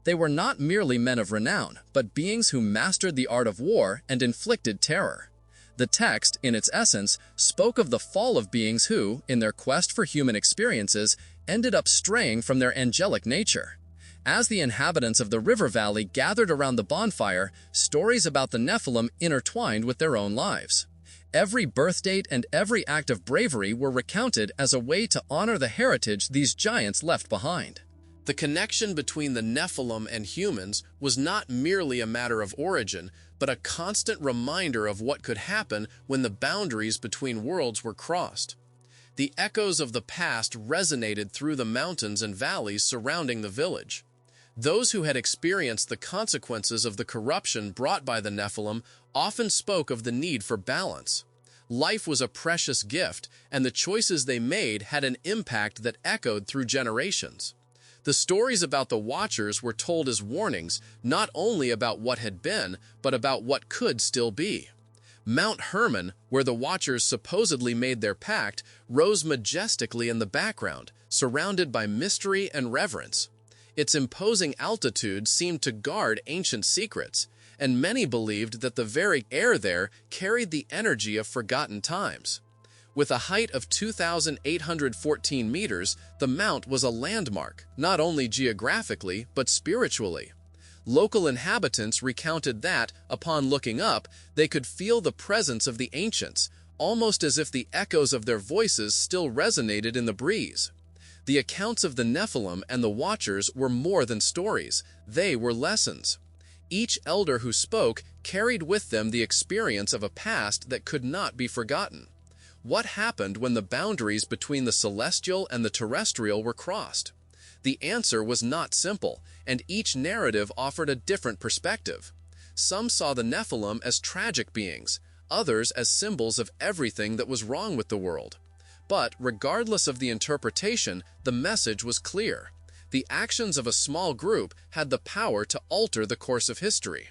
They were not merely men of renown, but beings who mastered the art of war and inflicted terror. The text, in its essence, spoke of the fall of beings who, in their quest for human experiences, ended up straying from their angelic nature. As the inhabitants of the river valley gathered around the bonfire, stories about the Nephilim intertwined with their own lives. Every birth date and every act of bravery were recounted as a way to honor the heritage these giants left behind. The connection between the Nephilim and humans was not merely a matter of origin, but a constant reminder of what could happen when the boundaries between worlds were crossed. The echoes of the past resonated through the mountains and valleys surrounding the village. Those who had experienced the consequences of the corruption brought by the Nephilim often spoke of the need for balance. Life was a precious gift, and the choices they made had an impact that echoed through generations. The stories about the Watchers were told as warnings, not only about what had been, but about what could still be. Mount Hermon, where the Watchers supposedly made their pact, rose majestically in the background, surrounded by mystery and reverence. Its imposing altitude seemed to guard ancient secrets, and many believed that the very air there carried the energy of forgotten times. With a height of 2,814 meters, the mount was a landmark, not only geographically, but spiritually. Local inhabitants recounted that, upon looking up, they could feel the presence of the ancients, almost as if the echoes of their voices still resonated in the breeze. The accounts of the Nephilim and the Watchers were more than stories, they were lessons. Each elder who spoke carried with them the experience of a past that could not be forgotten. What happened when the boundaries between the celestial and the terrestrial were crossed? The answer was not simple, and each narrative offered a different perspective. Some saw the Nephilim as tragic beings, others as symbols of everything that was wrong with the world. But, regardless of the interpretation, the message was clear. The actions of a small group had the power to alter the course of history.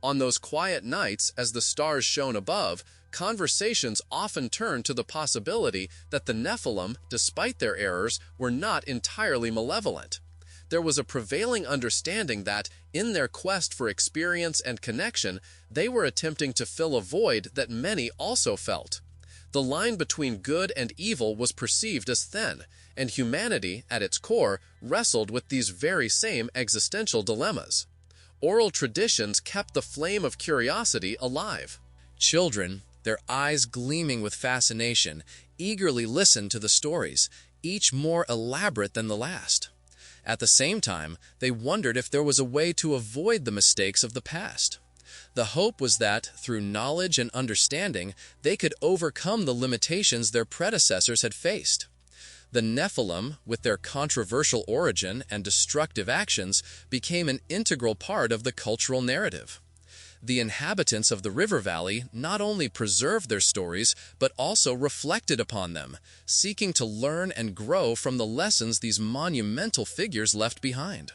On those quiet nights, as the stars shone above, conversations often turned to the possibility that the Nephilim, despite their errors, were not entirely malevolent. There was a prevailing understanding that, in their quest for experience and connection, they were attempting to fill a void that many also felt. The line between good and evil was perceived as thin, and humanity, at its core, wrestled with these very same existential dilemmas. Oral traditions kept the flame of curiosity alive. Children, their eyes gleaming with fascination, eagerly listened to the stories, each more elaborate than the last. At the same time, they wondered if there was a way to avoid the mistakes of the past. The hope was that, through knowledge and understanding, they could overcome the limitations their predecessors had faced. The Nephilim, with their controversial origin and destructive actions, became an integral part of the cultural narrative. The inhabitants of the river valley not only preserved their stories, but also reflected upon them, seeking to learn and grow from the lessons these monumental figures left behind.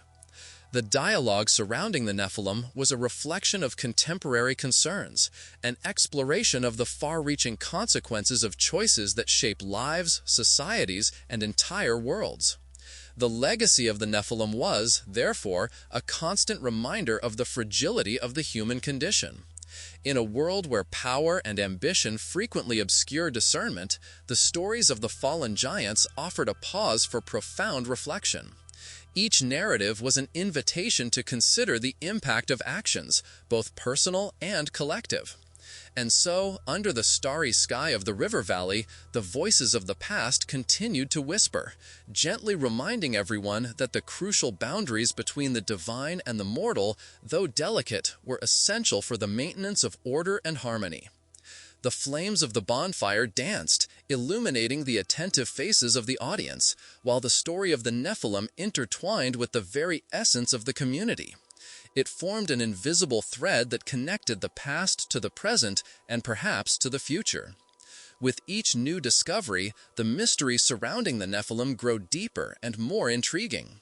The dialogue surrounding the Nephilim was a reflection of contemporary concerns, an exploration of the far-reaching consequences of choices that shape lives, societies, and entire worlds. The legacy of the Nephilim was, therefore, a constant reminder of the fragility of the human condition. In a world where power and ambition frequently obscure discernment, the stories of the fallen giants offered a pause for profound reflection. Each narrative was an invitation to consider the impact of actions, both personal and collective. And so, under the starry sky of the river valley, the voices of the past continued to whisper, gently reminding everyone that the crucial boundaries between the divine and the mortal, though delicate, were essential for the maintenance of order and harmony. The flames of the bonfire danced, illuminating the attentive faces of the audience, while the story of the Nephilim intertwined with the very essence of the community. It formed an invisible thread that connected the past to the present and perhaps to the future. With each new discovery, the mysteries surrounding the Nephilim grow deeper and more intriguing.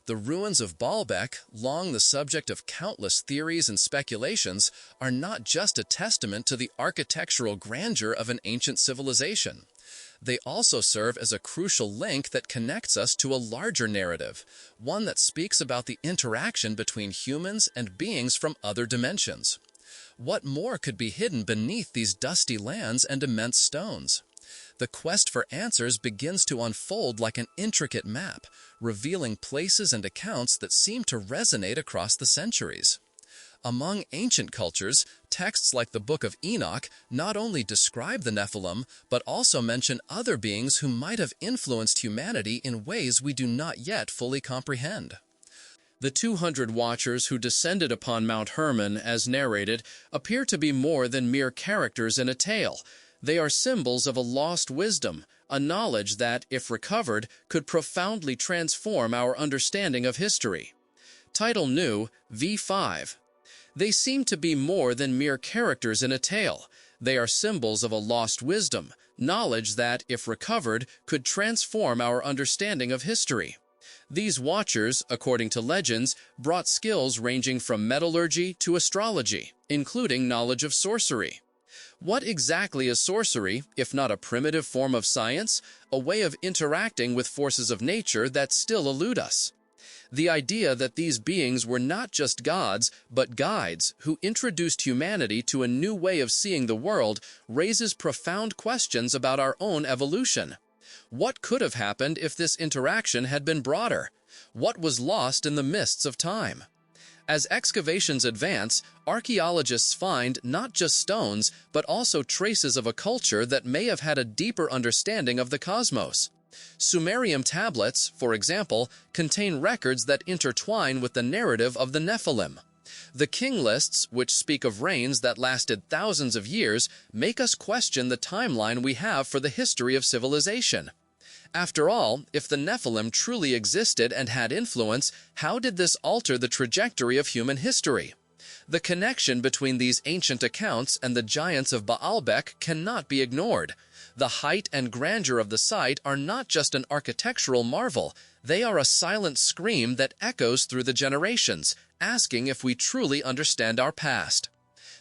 The ruins of Baalbek, long the subject of countless theories and speculations, are not just a testament to the architectural grandeur of an ancient civilization. They also serve as a crucial link that connects us to a larger narrative, one that speaks about the interaction between humans and beings from other dimensions. What more could be hidden beneath these dusty lands and immense stones? The quest for answers begins to unfold like an intricate map, revealing places and accounts that seem to resonate across the centuries. Among ancient cultures, texts like the Book of Enoch not only describe the Nephilim, but also mention other beings who might have influenced humanity in ways we do not yet fully comprehend. The 200 watchers who descended upon Mount Hermon, as narrated, appear to be more than mere characters in a tale. They are symbols of a lost wisdom, a knowledge that, if recovered, could profoundly transform our understanding of history. Title New, V5. They seem to be more than mere characters in a tale. They are symbols of a lost wisdom, knowledge that, if recovered, could transform our understanding of history. These watchers, according to legends, brought skills ranging from metallurgy to astrology, including knowledge of sorcery. What exactly is sorcery, if not a primitive form of science, a way of interacting with forces of nature that still elude us? The idea that these beings were not just gods, but guides who introduced humanity to a new way of seeing the world raises profound questions about our own evolution. What could have happened if this interaction had been broader? What was lost in the mists of time? As excavations advance, archaeologists find not just stones, but also traces of a culture that may have had a deeper understanding of the cosmos. Sumerian tablets, for example, contain records that intertwine with the narrative of the Nephilim. The king lists, which speak of reigns that lasted thousands of years, make us question the timeline we have for the history of civilization. After all, if the Nephilim truly existed and had influence, how did this alter the trajectory of human history? The connection between these ancient accounts and the giants of Baalbek cannot be ignored. The height and grandeur of the site are not just an architectural marvel, they are a silent scream that echoes through the generations, asking if we truly understand our past.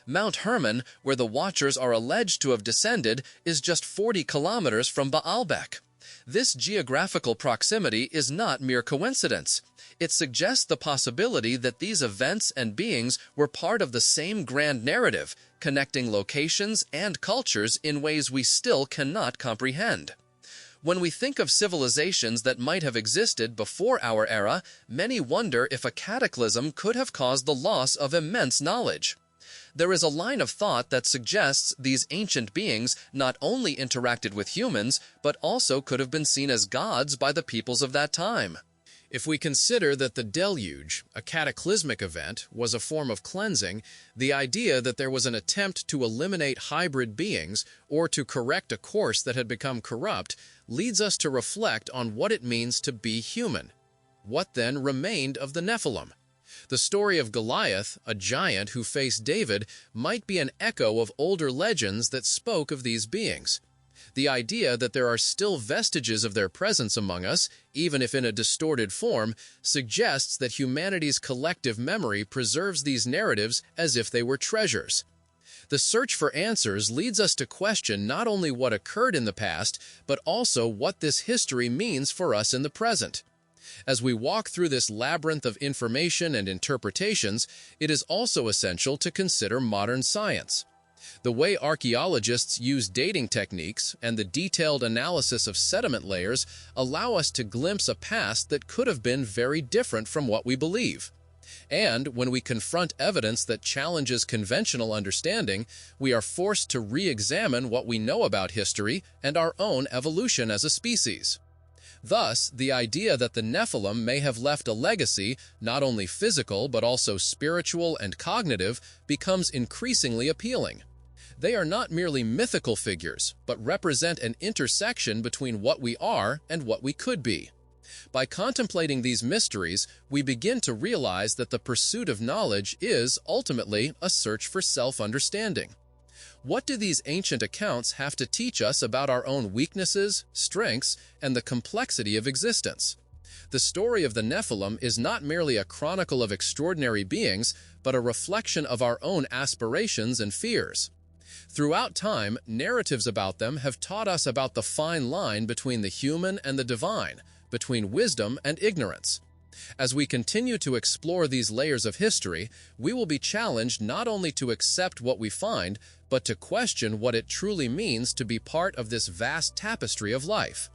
Mount Hermon, where the Watchers are alleged to have descended, is just 40 kilometers from Baalbek. This geographical proximity is not mere coincidence. It suggests the possibility that these events and beings were part of the same grand narrative, connecting locations and cultures in ways we still cannot comprehend. When we think of civilizations that might have existed before our era, many wonder if a cataclysm could have caused the loss of immense knowledge. There is a line of thought that suggests these ancient beings not only interacted with humans, but also could have been seen as gods by the peoples of that time. If we consider that the deluge, a cataclysmic event, was a form of cleansing, the idea that there was an attempt to eliminate hybrid beings or to correct a course that had become corrupt leads us to reflect on what it means to be human. What then remained of the Nephilim? The story of Goliath, a giant who faced David, might be an echo of older legends that spoke of these beings. The idea that there are still vestiges of their presence among us, even if in a distorted form, suggests that humanity's collective memory preserves these narratives as if they were treasures. The search for answers leads us to question not only what occurred in the past, but also what this history means for us in the present. As we walk through this labyrinth of information and interpretations, it is also essential to consider modern science. The way archaeologists use dating techniques and the detailed analysis of sediment layers allow us to glimpse a past that could have been very different from what we believe. And when we confront evidence that challenges conventional understanding, we are forced to re-examine what we know about history and our own evolution as a species. Thus, the idea that the Nephilim may have left a legacy, not only physical but also spiritual and cognitive, becomes increasingly appealing. They are not merely mythical figures, but represent an intersection between what we are and what we could be. By contemplating these mysteries, we begin to realize that the pursuit of knowledge is, ultimately, a search for self-understanding. What do these ancient accounts have to teach us about our own weaknesses, strengths, and the complexity of existence? The story of the Nephilim is not merely a chronicle of extraordinary beings, but a reflection of our own aspirations and fears. Throughout time, narratives about them have taught us about the fine line between the human and the divine, between wisdom and ignorance. As we continue to explore these layers of history, we will be challenged not only to accept what we find, but to question what it truly means to be part of this vast tapestry of life.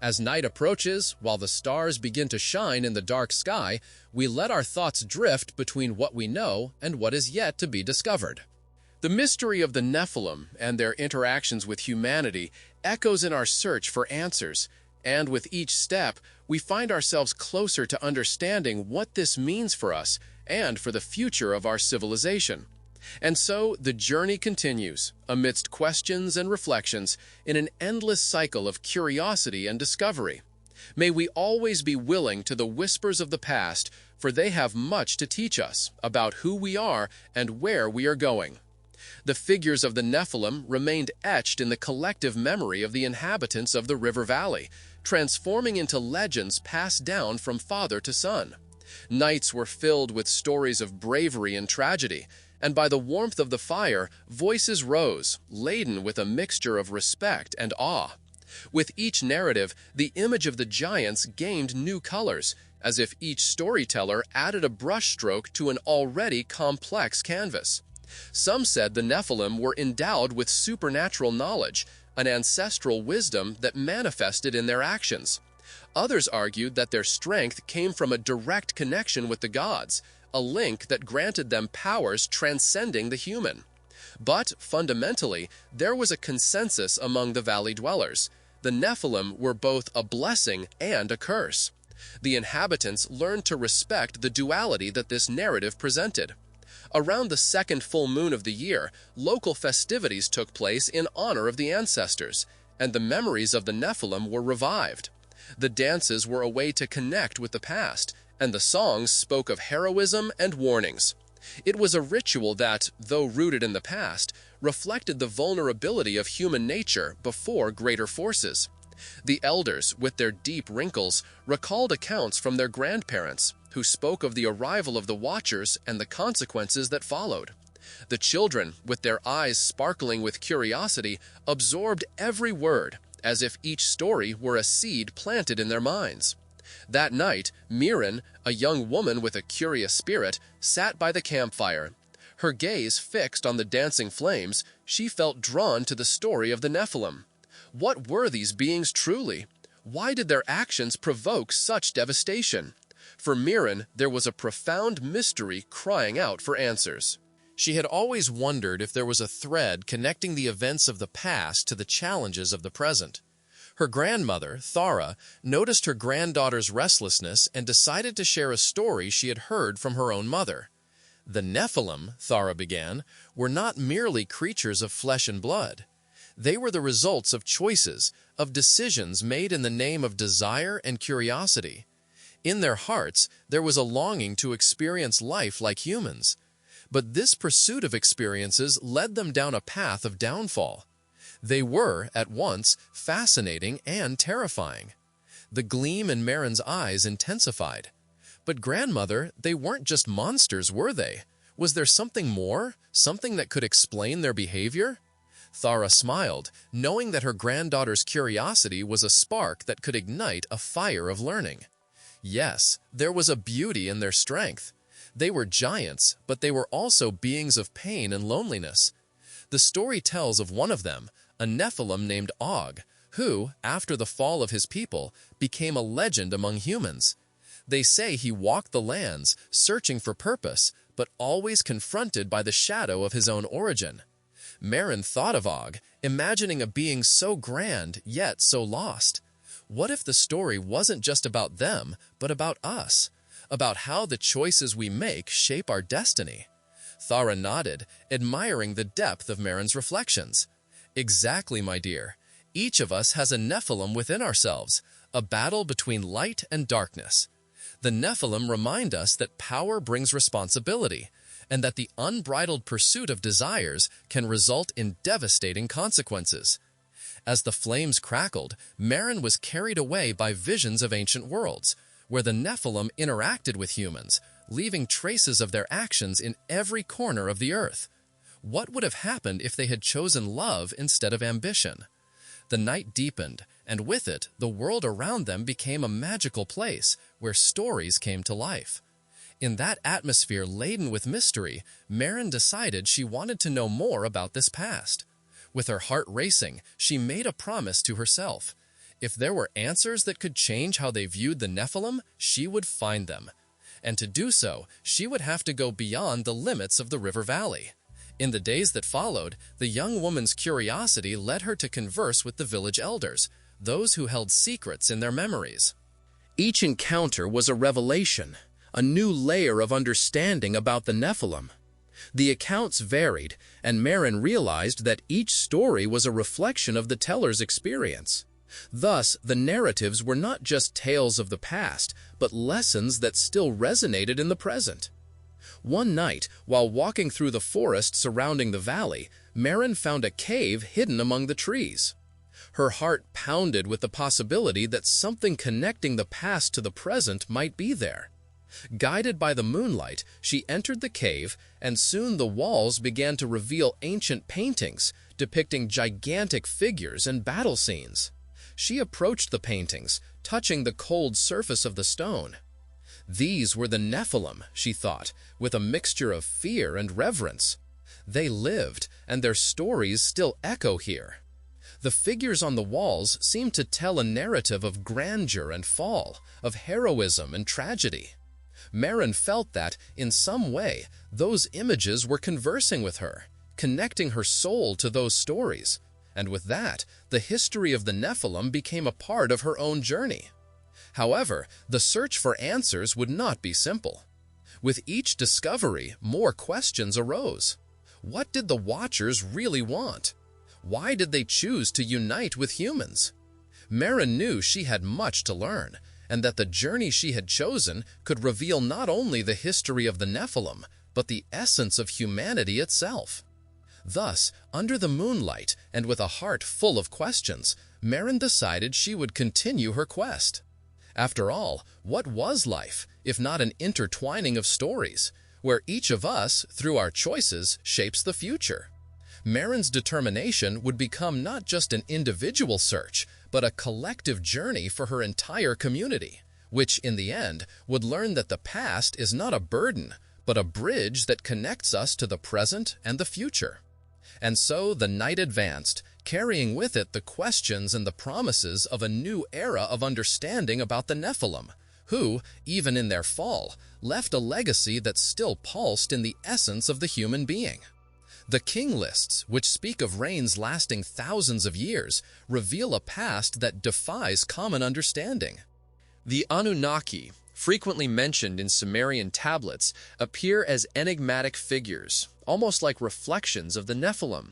As night approaches, while the stars begin to shine in the dark sky, we let our thoughts drift between what we know and what is yet to be discovered. The mystery of the Nephilim and their interactions with humanity echoes in our search for answers, and with each step, we find ourselves closer to understanding what this means for us and for the future of our civilization. And so, the journey continues, amidst questions and reflections, in an endless cycle of curiosity and discovery. May we always be willing to the whispers of the past, for they have much to teach us about who we are and where we are going. The figures of the Nephilim remained etched in the collective memory of the inhabitants of the river valley, transforming into legends passed down from father to son. Nights were filled with stories of bravery and tragedy, and by the warmth of the fire, voices rose, laden with a mixture of respect and awe. With each narrative, the image of the giants gained new colors, as if each storyteller added a brushstroke to an already complex canvas. Some said the Nephilim were endowed with supernatural knowledge, an ancestral wisdom that manifested in their actions. Others argued that their strength came from a direct connection with the gods, a link that granted them powers transcending the human. But, fundamentally, there was a consensus among the valley dwellers. The Nephilim were both a blessing and a curse. The inhabitants learned to respect the duality that this narrative presented. Around the second full moon of the year, local festivities took place in honor of the ancestors, and the memories of the Nephilim were revived. The dances were a way to connect with the past, and the songs spoke of heroism and warnings. It was a ritual that, though rooted in the past, reflected the vulnerability of human nature before greater forces. The elders, with their deep wrinkles, recalled accounts from their grandparents, who spoke of the arrival of the Watchers and the consequences that followed. The children, with their eyes sparkling with curiosity, absorbed every word, as if each story were a seed planted in their minds. That night, Mirin, a young woman with a curious spirit, sat by the campfire. Her gaze fixed on the dancing flames, she felt drawn to the story of the Nephilim. What were these beings truly? Why did their actions provoke such devastation? For Mirin, there was a profound mystery crying out for answers. She had always wondered if there was a thread connecting the events of the past to the challenges of the present. Her grandmother, Thara, noticed her granddaughter's restlessness and decided to share a story she had heard from her own mother. The Nephilim, Thara began, were not merely creatures of flesh and blood. They were the results of choices, of decisions made in the name of desire and curiosity. In their hearts, there was a longing to experience life like humans. But this pursuit of experiences led them down a path of downfall. They were, at once, fascinating and terrifying. The gleam in Marin's eyes intensified. But grandmother, they weren't just monsters, were they? Was there something more? Something that could explain their behavior? Thara smiled, knowing that her granddaughter's curiosity was a spark that could ignite a fire of learning. Yes, there was a beauty in their strength. They were giants, but they were also beings of pain and loneliness. The story tells of one of them, a Nephilim named Og, who, after the fall of his people, became a legend among humans. They say he walked the lands, searching for purpose, but always confronted by the shadow of his own origin. Marin thought of Og, imagining a being so grand, yet so lost. What if the story wasn't just about them, but about us? About how the choices we make shape our destiny? Thara nodded, admiring the depth of Marin's reflections. Exactly, my dear. Each of us has a Nephilim within ourselves, a battle between light and darkness. The Nephilim remind us that power brings responsibility, and that the unbridled pursuit of desires can result in devastating consequences. As the flames crackled, Maren was carried away by visions of ancient worlds, where the Nephilim interacted with humans, leaving traces of their actions in every corner of the earth. What would have happened if they had chosen love instead of ambition? The night deepened, and with it, the world around them became a magical place where stories came to life. In that atmosphere laden with mystery, Maren decided she wanted to know more about this past. With her heart racing, she made a promise to herself. If there were answers that could change how they viewed the Nephilim, she would find them. And to do so, she would have to go beyond the limits of the river valley. In the days that followed, the young woman's curiosity led her to converse with the village elders, those who held secrets in their memories. Each encounter was a revelation, a new layer of understanding about the Nephilim. The accounts varied, and Maren realized that each story was a reflection of the teller's experience. Thus, the narratives were not just tales of the past, but lessons that still resonated in the present. One night, while walking through the forest surrounding the valley, Maren found a cave hidden among the trees. Her heart pounded with the possibility that something connecting the past to the present might be there. Guided by the moonlight, she entered the cave, and soon the walls began to reveal ancient paintings depicting gigantic figures and battle scenes. She approached the paintings, touching the cold surface of the stone. These were the Nephilim, she thought, with a mixture of fear and reverence. They lived, and their stories still echo here. The figures on the walls seemed to tell a narrative of grandeur and fall, of heroism and tragedy. Maren felt that, in some way, those images were conversing with her, connecting her soul to those stories, and with that, the history of the Nephilim became a part of her own journey. However, the search for answers would not be simple. With each discovery, more questions arose. What did the Watchers really want? Why did they choose to unite with humans? Maren knew she had much to learn, and that the journey she had chosen could reveal not only the history of the Nephilim, but the essence of humanity itself. Thus, under the moonlight and with a heart full of questions, Maren decided she would continue her quest. After all, what was life, if not an intertwining of stories, where each of us, through our choices, shapes the future? Maren's determination would become not just an individual search, but a collective journey for her entire community, which, in the end, would learn that the past is not a burden, but a bridge that connects us to the present and the future. And so the night advanced, carrying with it the questions and the promises of a new era of understanding about the Nephilim, who, even in their fall, left a legacy that still pulsed in the essence of the human being. The king lists, which speak of reigns lasting thousands of years, reveal a past that defies common understanding. The Anunnaki, frequently mentioned in Sumerian tablets, appear as enigmatic figures, almost like reflections of the Nephilim.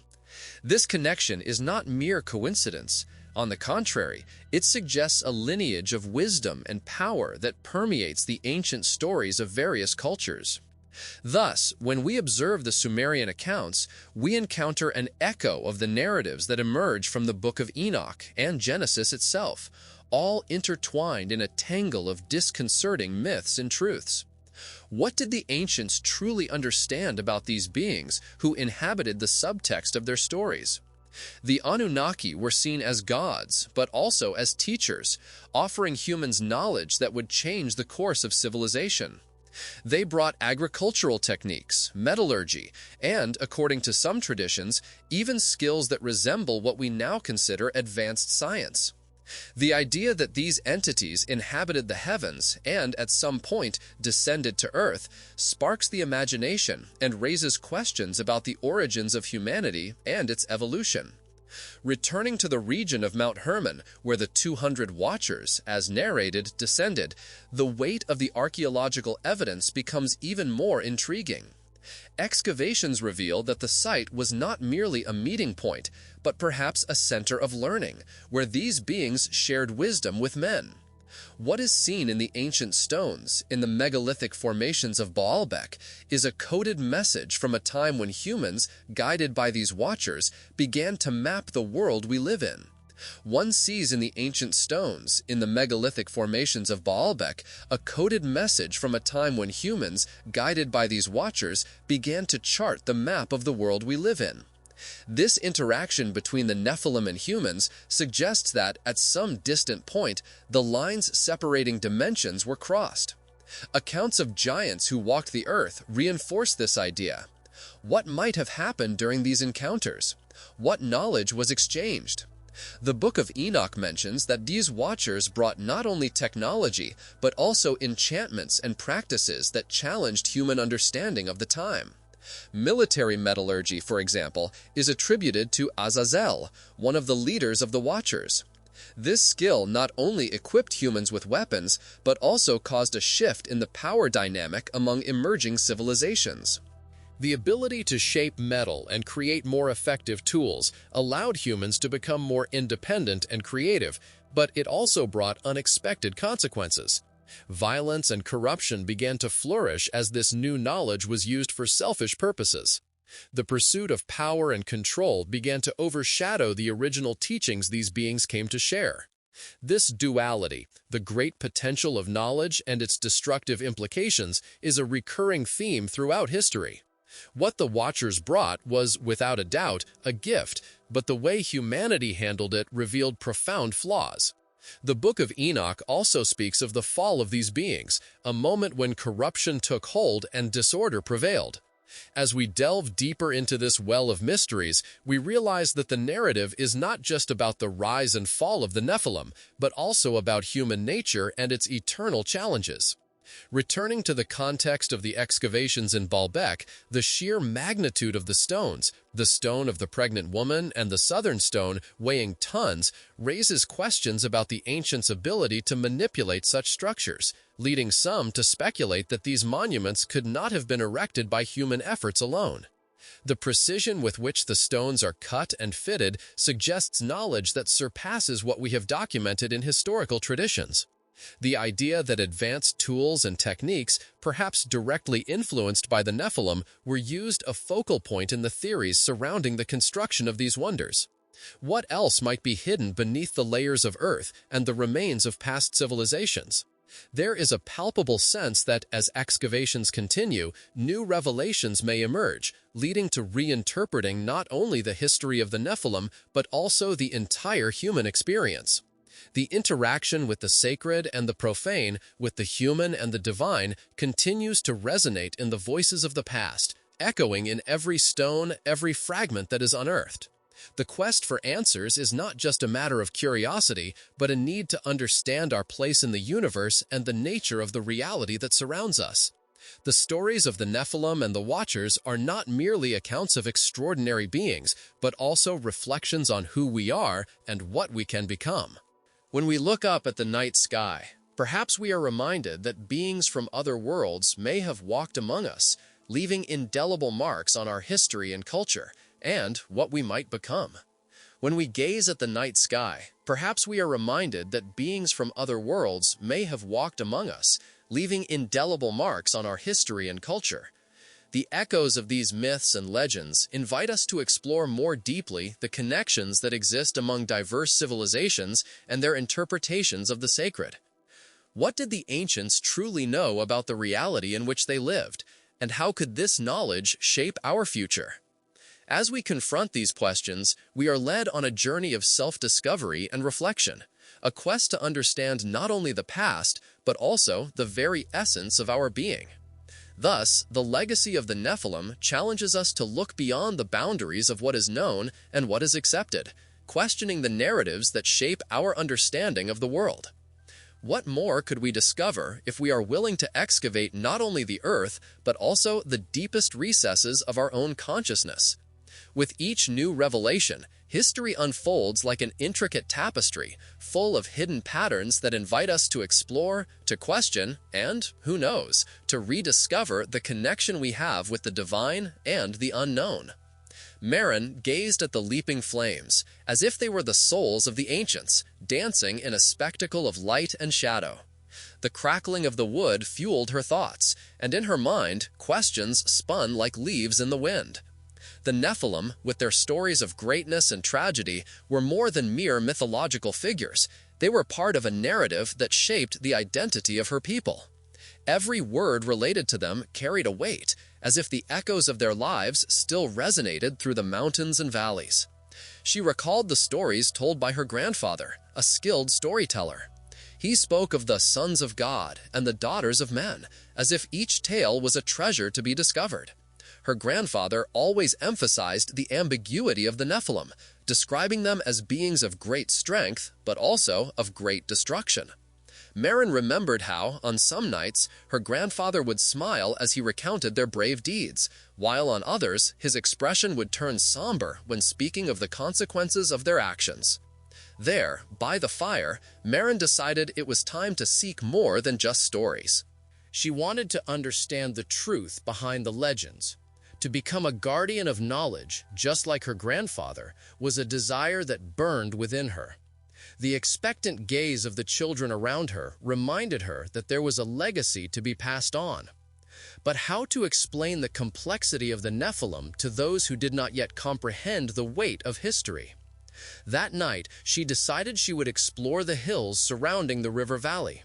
This connection is not mere coincidence. On the contrary, it suggests a lineage of wisdom and power that permeates the ancient stories of various cultures. Thus, when we observe the Sumerian accounts, we encounter an echo of the narratives that emerge from the Book of Enoch and Genesis itself, all intertwined in a tangle of disconcerting myths and truths. What did the ancients truly understand about these beings who inhabited the subtext of their stories? The Anunnaki were seen as gods, but also as teachers, offering humans knowledge that would change the course of civilization. They brought agricultural techniques, metallurgy, and, according to some traditions, even skills that resemble what we now consider advanced science. The idea that these entities inhabited the heavens and, at some point, descended to Earth sparks the imagination and raises questions about the origins of humanity and its evolution. Returning to the region of Mount Hermon, where the 200 Watchers, as narrated, descended, the weight of the archaeological evidence becomes even more intriguing. Excavations reveal that the site was not merely a meeting point, but perhaps a center of learning, where these beings shared wisdom with men. What is seen in the ancient stones, in the megalithic formations of Baalbek, is a coded message from a time when humans, guided by these watchers, began to map the world we live in. One sees in the ancient stones, in the megalithic formations of Baalbek, a coded message from a time when humans, guided by these watchers, began to chart the map of the world we live in. This interaction between the Nephilim and humans suggests that, at some distant point, the lines separating dimensions were crossed. Accounts of giants who walked the earth reinforce this idea. What might have happened during these encounters? What knowledge was exchanged? The Book of Enoch mentions that these watchers brought not only technology, but also enchantments and practices that challenged human understanding of the time. Military metallurgy, for example, is attributed to Azazel, one of the leaders of the Watchers. This skill not only equipped humans with weapons, but also caused a shift in the power dynamic among emerging civilizations. The ability to shape metal and create more effective tools allowed humans to become more independent and creative, but it also brought unexpected consequences. Violence and corruption began to flourish as this new knowledge was used for selfish purposes. The pursuit of power and control began to overshadow the original teachings these beings came to share. This duality, the great potential of knowledge and its destructive implications, is a recurring theme throughout history. What the Watchers brought was, without a doubt, a gift, but the way humanity handled it revealed profound flaws. The Book of Enoch also speaks of the fall of these beings, a moment when corruption took hold and disorder prevailed. As we delve deeper into this well of mysteries, we realize that the narrative is not just about the rise and fall of the Nephilim, but also about human nature and its eternal challenges. Returning to the context of the excavations in Baalbek, the sheer magnitude of the stones, the stone of the pregnant woman and the southern stone weighing tons, raises questions about the ancients' ability to manipulate such structures, leading some to speculate that these monuments could not have been erected by human efforts alone. The precision with which the stones are cut and fitted suggests knowledge that surpasses what we have documented in historical traditions. The idea that advanced tools and techniques, perhaps directly influenced by the Nephilim, were used a focal point in the theories surrounding the construction of these wonders. What else might be hidden beneath the layers of earth and the remains of past civilizations? There is a palpable sense that, as excavations continue, new revelations may emerge, leading to reinterpreting not only the history of the Nephilim, but also the entire human experience. The interaction with the sacred and the profane, with the human and the divine, continues to resonate in the voices of the past, echoing in every stone, every fragment that is unearthed. The quest for answers is not just a matter of curiosity, but a need to understand our place in the universe and the nature of the reality that surrounds us. The stories of the Nephilim and the Watchers are not merely accounts of extraordinary beings, but also reflections on who we are and what we can become. When we look up at the night sky, perhaps we are reminded that beings from other worlds may have walked among us, leaving indelible marks on our history and culture, and what we might become. When we gaze at the night sky, perhaps we are reminded that beings from other worlds may have walked among us, leaving indelible marks on our history and culture. The echoes of these myths and legends invite us to explore more deeply the connections that exist among diverse civilizations and their interpretations of the sacred. What did the ancients truly know about the reality in which they lived, and how could this knowledge shape our future? As we confront these questions, we are led on a journey of self-discovery and reflection, a quest to understand not only the past, but also the very essence of our being. Thus, the legacy of the Nephilim challenges us to look beyond the boundaries of what is known and what is accepted, questioning the narratives that shape our understanding of the world. What more could we discover if we are willing to excavate not only the earth, but also the deepest recesses of our own consciousness? With each new revelation, history unfolds like an intricate tapestry, full of hidden patterns that invite us to explore, to question, and, who knows, to rediscover the connection we have with the divine and the unknown. Marin gazed at the leaping flames, as if they were the souls of the ancients, dancing in a spectacle of light and shadow. The crackling of the wood fueled her thoughts, and in her mind, questions spun like leaves in the wind. The Nephilim, with their stories of greatness and tragedy, were more than mere mythological figures. They were part of a narrative that shaped the identity of her people. Every word related to them carried a weight, as if the echoes of their lives still resonated through the mountains and valleys. She recalled the stories told by her grandfather, a skilled storyteller. He spoke of the sons of God and the daughters of men, as if each tale was a treasure to be discovered. Her grandfather always emphasized the ambiguity of the Nephilim, describing them as beings of great strength, but also of great destruction. Marin remembered how, on some nights, her grandfather would smile as he recounted their brave deeds, while on others, his expression would turn somber when speaking of the consequences of their actions. There, by the fire, Marin decided it was time to seek more than just stories. She wanted to understand the truth behind the legends. To become a guardian of knowledge, just like her grandfather, was a desire that burned within her. The expectant gaze of the children around her reminded her that there was a legacy to be passed on. But how to explain the complexity of the Nephilim to those who did not yet comprehend the weight of history? That night, she decided she would explore the hills surrounding the river valley.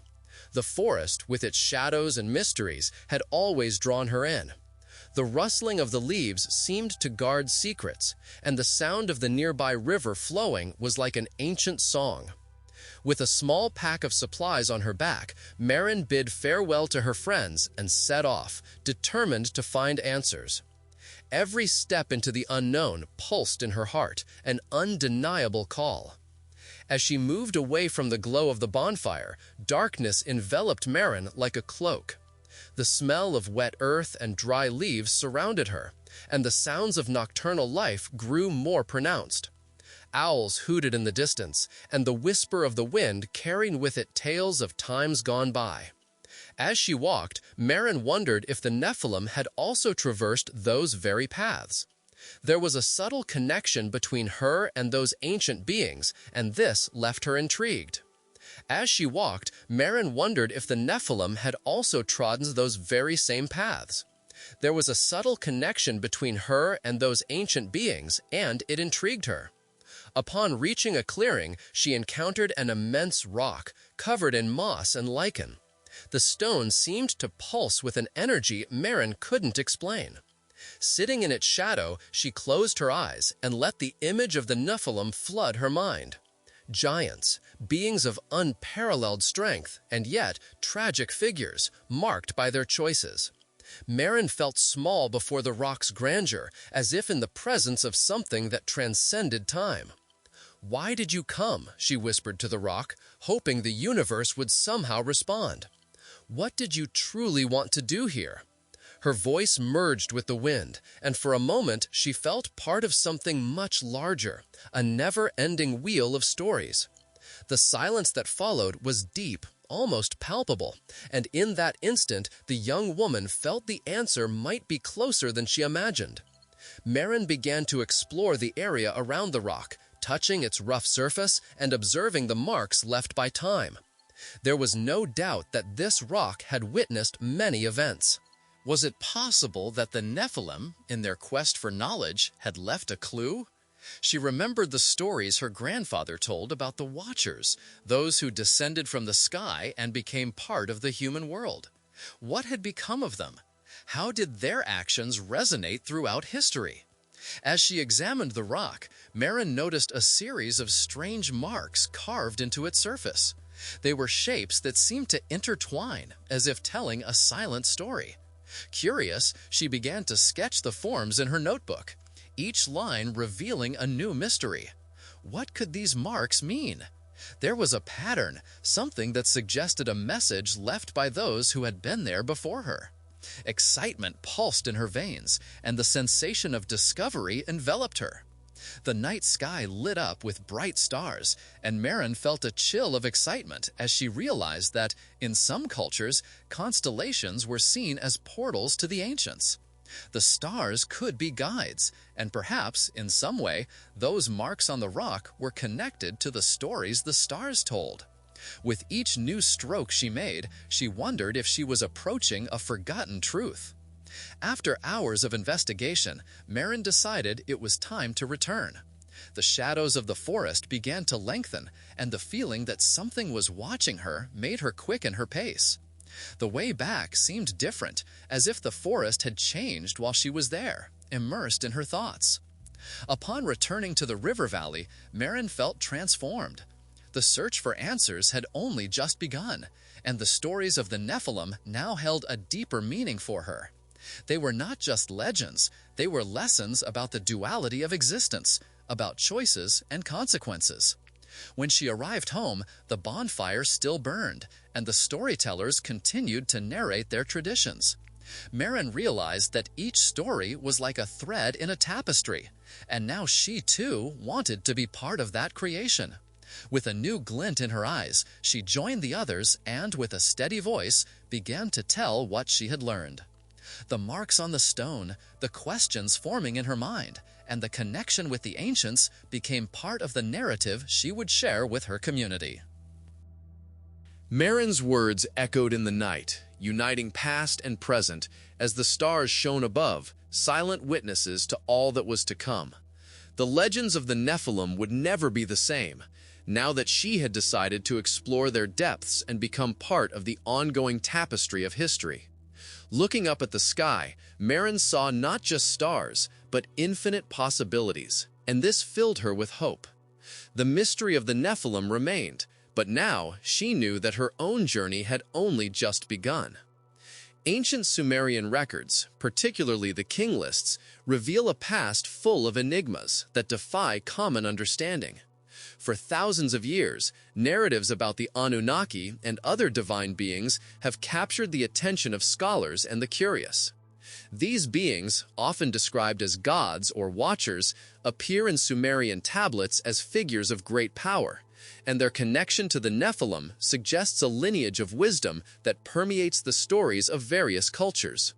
The forest, with its shadows and mysteries, had always drawn her in. The rustling of the leaves seemed to guard secrets, and the sound of the nearby river flowing was like an ancient song. With a small pack of supplies on her back, Marin bid farewell to her friends and set off, determined to find answers. Every step into the unknown pulsed in her heart, an undeniable call. As she moved away from the glow of the bonfire, darkness enveloped Marin like a cloak. The smell of wet earth and dry leaves surrounded her, and the sounds of nocturnal life grew more pronounced. Owls hooted in the distance, and the whisper of the wind carried with it tales of times gone by. As she walked, Marin wondered if the Nephilim had also traversed those very paths. There was a subtle connection between her and those ancient beings, and this left her intrigued. As she walked, Marin wondered if the Nephilim had also trodden those very same paths. There was a subtle connection between her and those ancient beings, and it intrigued her. Upon reaching a clearing, she encountered an immense rock, covered in moss and lichen. The stone seemed to pulse with an energy Marin couldn't explain. Sitting in its shadow, she closed her eyes and let the image of the Nephilim flood her mind. Giants, beings of unparalleled strength, and yet tragic figures, marked by their choices. Marin felt small before the rock's grandeur, as if in the presence of something that transcended time. "Why did you come?" she whispered to the rock, hoping the universe would somehow respond. "What did you truly want to do here?" Her voice merged with the wind, and for a moment she felt part of something much larger, a never-ending wheel of stories. The silence that followed was deep, almost palpable, and in that instant the young woman felt the answer might be closer than she imagined. Marin began to explore the area around the rock, touching its rough surface and observing the marks left by time. There was no doubt that this rock had witnessed many events. Was it possible that the Nephilim, in their quest for knowledge, had left a clue? She remembered the stories her grandfather told about the Watchers, those who descended from the sky and became part of the human world. What had become of them? How did their actions resonate throughout history? As she examined the rock, Marin noticed a series of strange marks carved into its surface. They were shapes that seemed to intertwine, as if telling a silent story. Curious, she began to sketch the forms in her notebook, each line revealing a new mystery. What could these marks mean? There was a pattern, something that suggested a message left by those who had been there before her. Excitement pulsed in her veins, and the sensation of discovery enveloped her. The night sky lit up with bright stars, and Marin felt a chill of excitement as she realized that, in some cultures, constellations were seen as portals to the ancients. The stars could be guides, and perhaps, in some way, those marks on the rock were connected to the stories the stars told. With each new stroke she made, she wondered if she was approaching a forgotten truth. After hours of investigation, Marin decided it was time to return. The shadows of the forest began to lengthen, and the feeling that something was watching her made her quicken her pace. The way back seemed different, as if the forest had changed while she was there, immersed in her thoughts. Upon returning to the river valley, Marin felt transformed. The search for answers had only just begun, and the stories of the Nephilim now held a deeper meaning for her. They were not just legends, they were lessons about the duality of existence, about choices and consequences. When she arrived home, the bonfire still burned, and the storytellers continued to narrate their traditions. Marin realized that each story was like a thread in a tapestry, and now she too wanted to be part of that creation. With a new glint in her eyes, she joined the others and, with a steady voice, began to tell what she had learned. The marks on the stone, the questions forming in her mind, and the connection with the ancients became part of the narrative she would share with her community. Marin's words echoed in the night, uniting past and present as the stars shone above, silent witnesses to all that was to come. The legends of the Nephilim would never be the same, now that she had decided to explore their depths and become part of the ongoing tapestry of history. Looking up at the sky, Marin saw not just stars, but infinite possibilities, and this filled her with hope. The mystery of the Nephilim remained, but now she knew that her own journey had only just begun. Ancient Sumerian records, particularly the king lists, reveal a past full of enigmas that defy common understanding. For thousands of years, narratives about the Anunnaki and other divine beings have captured the attention of scholars and the curious. These beings, often described as gods or watchers, appear in Sumerian tablets as figures of great power, and their connection to the Nephilim suggests a lineage of wisdom that permeates the stories of various cultures.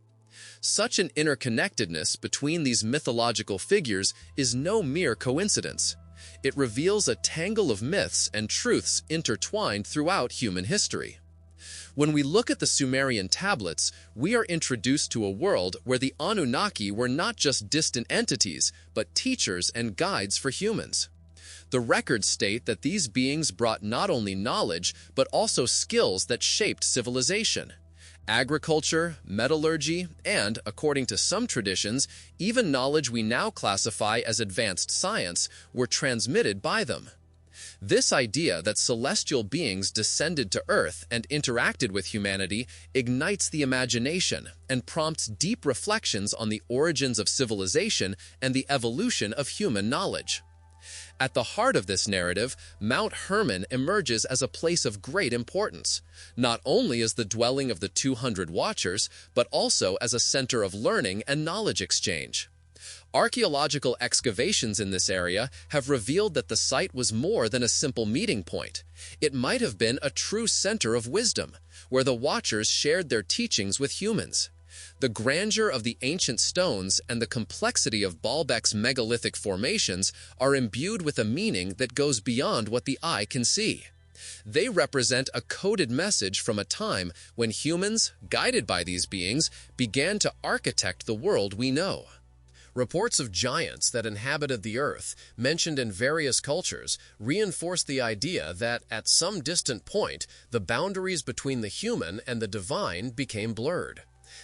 Such an interconnectedness between these mythological figures is no mere coincidence. It reveals a tangle of myths and truths intertwined throughout human history. When we look at the Sumerian tablets, we are introduced to a world where the Anunnaki were not just distant entities, but teachers and guides for humans. The records state that these beings brought not only knowledge, but also skills that shaped civilization. Agriculture, metallurgy, and, according to some traditions, even knowledge we now classify as advanced science were transmitted by them. This idea that celestial beings descended to Earth and interacted with humanity ignites the imagination and prompts deep reflections on the origins of civilization and the evolution of human knowledge. At the heart of this narrative, Mount Hermon emerges as a place of great importance, not only as the dwelling of the 200 Watchers, but also as a center of learning and knowledge exchange. Archaeological excavations in this area have revealed that the site was more than a simple meeting point. It might have been a true center of wisdom, where the Watchers shared their teachings with humans. The grandeur of the ancient stones and the complexity of Baalbek's megalithic formations are imbued with a meaning that goes beyond what the eye can see. They represent a coded message from a time when humans, guided by these beings, began to architect the world we know. Reports of giants that inhabited the earth, mentioned in various cultures, reinforce the idea that, at some distant point, the boundaries between the human and the divine became blurred.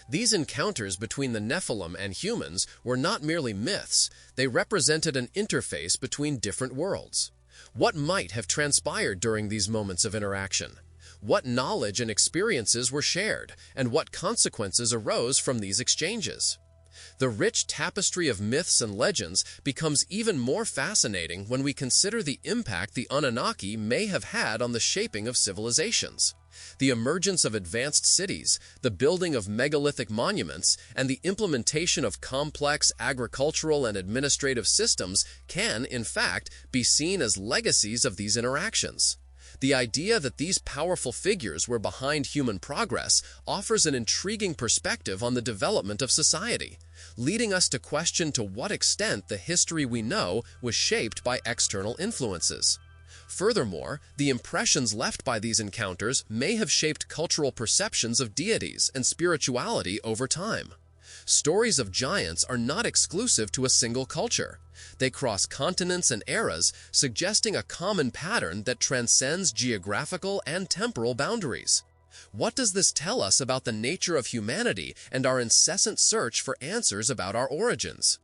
These encounters between the Nephilim and humans were not merely myths, they represented an interface between different worlds. What might have transpired during these moments of interaction? What knowledge and experiences were shared, and what consequences arose from these exchanges? The rich tapestry of myths and legends becomes even more fascinating when we consider the impact the Anunnaki may have had on the shaping of civilizations. The emergence of advanced cities, the building of megalithic monuments, and the implementation of complex agricultural and administrative systems can, in fact, be seen as legacies of these interactions. The idea that these powerful figures were behind human progress offers an intriguing perspective on the development of society, leading us to question to what extent the history we know was shaped by external influences. Furthermore, the impressions left by these encounters may have shaped cultural perceptions of deities and spirituality over time. Stories of giants are not exclusive to a single culture. They cross continents and eras, suggesting a common pattern that transcends geographical and temporal boundaries. What does this tell us about the nature of humanity and our incessant search for answers about our origins?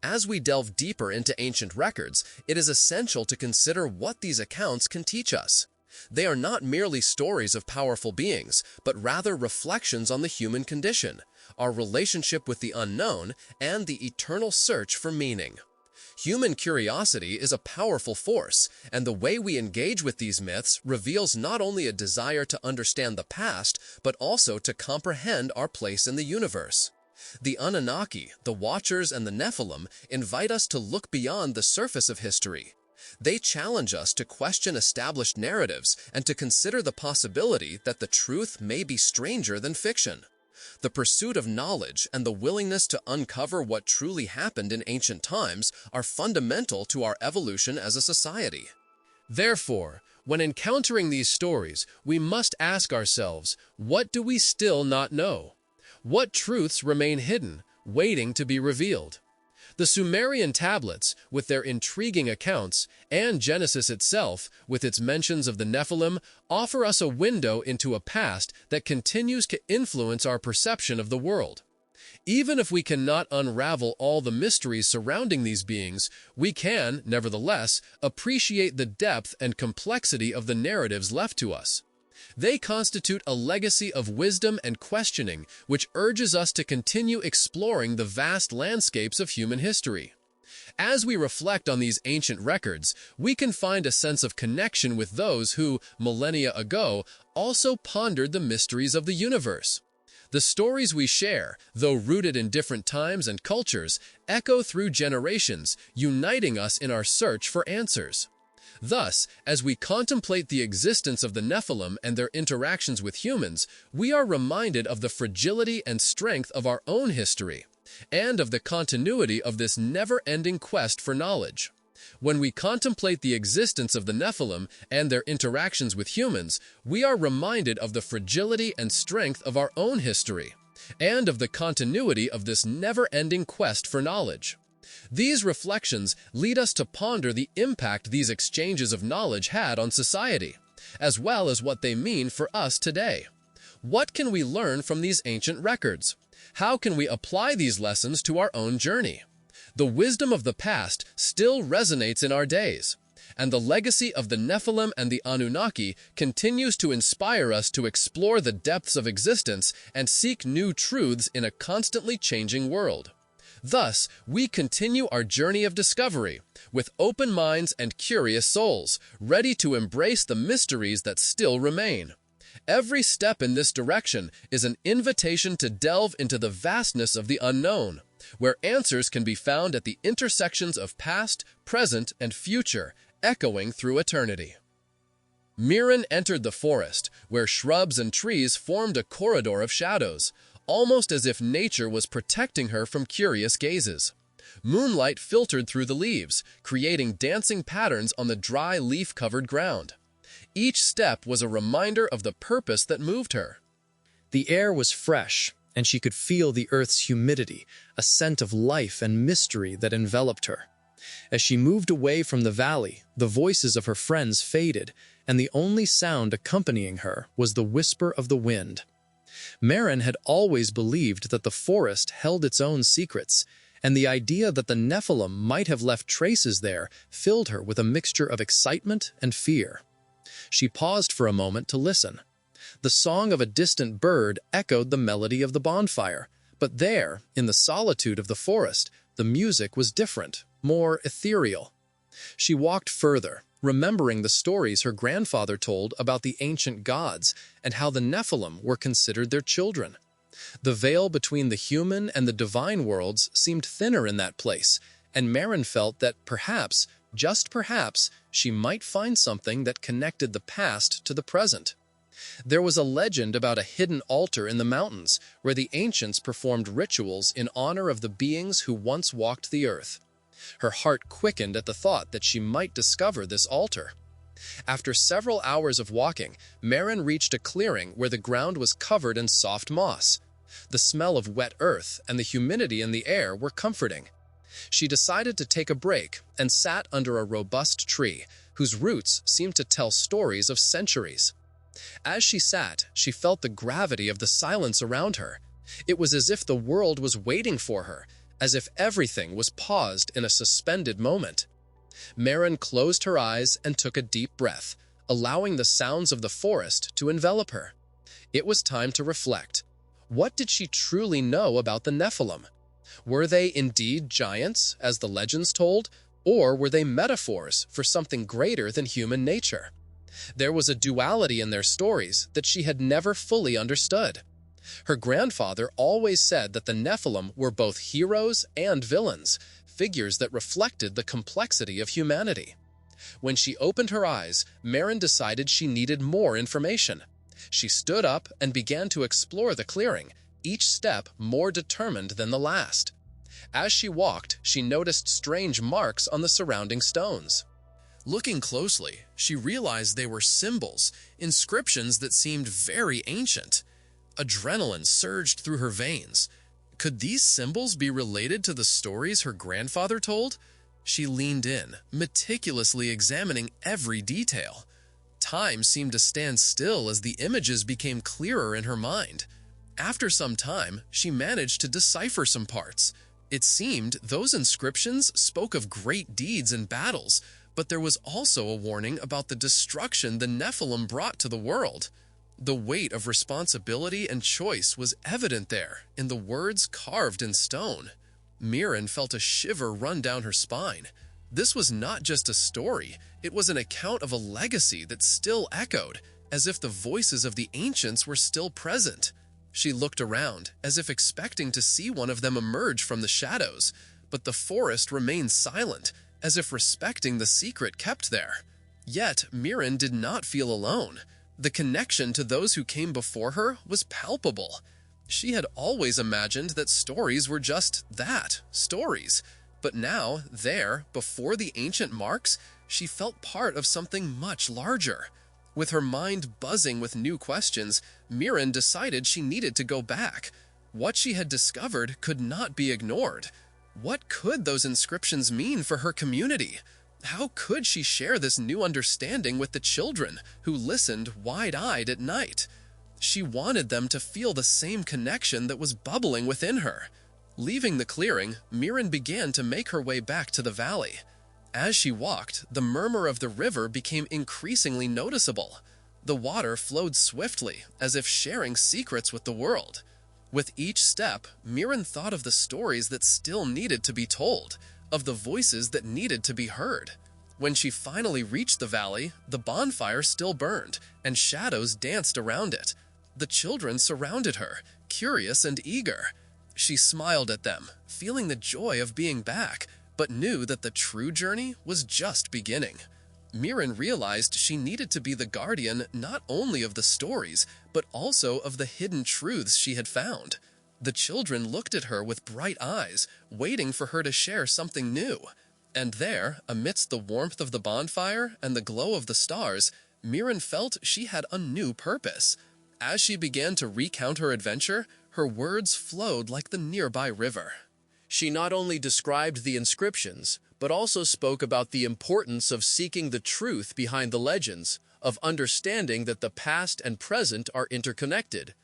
As we delve deeper into ancient records, it is essential to consider what these accounts can teach us. They are not merely stories of powerful beings, but rather reflections on the human condition, our relationship with the unknown, and the eternal search for meaning. Human curiosity is a powerful force, and the way we engage with these myths reveals not only a desire to understand the past, but also to comprehend our place in the universe. The Anunnaki, the Watchers, and the Nephilim invite us to look beyond the surface of history. They challenge us to question established narratives and to consider the possibility that the truth may be stranger than fiction. The pursuit of knowledge and the willingness to uncover what truly happened in ancient times are fundamental to our evolution as a society. Therefore, when encountering these stories, we must ask ourselves, what do we still not know? What truths remain hidden, waiting to be revealed? The Sumerian tablets, with their intriguing accounts, and Genesis itself, with its mentions of the Nephilim, offer us a window into a past that continues to influence our perception of the world. Even if we cannot unravel all the mysteries surrounding these beings, we can, nevertheless, appreciate the depth and complexity of the narratives left to us. They constitute a legacy of wisdom and questioning, which urges us to continue exploring the vast landscapes of human history. As we reflect on these ancient records, we can find a sense of connection with those who, millennia ago, also pondered the mysteries of the universe. The stories we share, though rooted in different times and cultures, echo through generations, uniting us in our search for answers. Thus, as we contemplate the existence of the Nephilim and their interactions with humans, we are reminded of the fragility and strength of our own history, and of the continuity of this never-ending quest for knowledge. When we contemplate the existence of the Nephilim and their interactions with humans, we are reminded of the fragility and strength of our own history, and of the continuity of this never-ending quest for knowledge. These reflections lead us to ponder the impact these exchanges of knowledge had on society, as well as what they mean for us today. What can we learn from these ancient records? How can we apply these lessons to our own journey? The wisdom of the past still resonates in our days, and the legacy of the Nephilim and the Anunnaki continues to inspire us to explore the depths of existence and seek new truths in a constantly changing world. Thus, we continue our journey of discovery, with open minds and curious souls, ready to embrace the mysteries that still remain. Every step in this direction is an invitation to delve into the vastness of the unknown, where answers can be found at the intersections of past, present, and future, echoing through eternity. Mirren entered the forest, where shrubs and trees formed a corridor of shadows, almost as if nature was protecting her from curious gazes. Moonlight filtered through the leaves, creating dancing patterns on the dry, leaf-covered ground. Each step was a reminder of the purpose that moved her. The air was fresh, and she could feel the earth's humidity, a scent of life and mystery that enveloped her. As she moved away from the valley, the voices of her friends faded, and the only sound accompanying her was the whisper of the wind. Mirren had always believed that the forest held its own secrets, and the idea that the Nephilim might have left traces there filled her with a mixture of excitement and fear. She paused for a moment to listen. The song of a distant bird echoed the melody of the bonfire, but there, in the solitude of the forest, the music was different, more ethereal. She walked further, remembering the stories her grandfather told about the ancient gods and how the Nephilim were considered their children. The veil between the human and the divine worlds seemed thinner in that place, and Mirren felt that perhaps Just perhaps, she might find something that connected the past to the present. There was a legend about a hidden altar in the mountains where the ancients performed rituals in honor of the beings who once walked the earth. Her heart quickened at the thought that she might discover this altar. After several hours of walking, Marin reached a clearing where the ground was covered in soft moss. The smell of wet earth and the humidity in the air were comforting. She decided to take a break and sat under a robust tree, whose roots seemed to tell stories of centuries. As she sat, she felt the gravity of the silence around her. It was as if the world was waiting for her, as if everything was paused in a suspended moment. Marin closed her eyes and took a deep breath, allowing the sounds of the forest to envelop her. It was time to reflect. What did she truly know about the Nephilim? Were they indeed giants, as the legends told, or were they metaphors for something greater than human nature? There was a duality in their stories that she had never fully understood. Her grandfather always said that the Nephilim were both heroes and villains, figures that reflected the complexity of humanity. When she opened her eyes, Marin decided she needed more information. She stood up and began to explore the clearing, each step more determined than the last. As she walked, she noticed strange marks on the surrounding stones. Looking closely, she realized they were symbols, inscriptions that seemed very ancient. Adrenaline surged through her veins. Could these symbols be related to the stories her grandfather told? She leaned in, meticulously examining every detail. Time seemed to stand still as the images became clearer in her mind. After some time, she managed to decipher some parts. It seemed those inscriptions spoke of great deeds and battles, but there was also a warning about the destruction the Nephilim brought to the world. The weight of responsibility and choice was evident there in the words carved in stone. Marin felt a shiver run down her spine. This was not just a story, it was an account of a legacy that still echoed, as if the voices of the ancients were still present. She looked around, as if expecting to see one of them emerge from the shadows, but the forest remained silent, as if respecting the secret kept there. Yet, Marin did not feel alone. The connection to those who came before her was palpable. She had always imagined that stories were just that, stories. But now, there, before the ancient marks, she felt part of something much larger. With her mind buzzing with new questions, Marin decided she needed to go back. What she had discovered could not be ignored. What could those inscriptions mean for her community? How could she share this new understanding with the children who listened wide-eyed at night? She wanted them to feel the same connection that was bubbling within her. Leaving the clearing, Marin began to make her way back to the valley. As she walked, the murmur of the river became increasingly noticeable. The water flowed swiftly, as if sharing secrets with the world. With each step, Marin thought of the stories that still needed to be told, of the voices that needed to be heard. When she finally reached the valley, the bonfire still burned, and shadows danced around it. The children surrounded her, curious and eager. She smiled at them, feeling the joy of being back, but knew that the true journey was just beginning. Marin realized she needed to be the guardian not only of the stories, but also of the hidden truths she had found. The children looked at her with bright eyes, waiting for her to share something new. And there, amidst the warmth of the bonfire and the glow of the stars, Marin felt she had a new purpose. As she began to recount her adventure, her words flowed like the nearby river. She not only described the inscriptions, but also spoke about the importance of seeking the truth behind the legends, of understanding that the past and present are interconnected.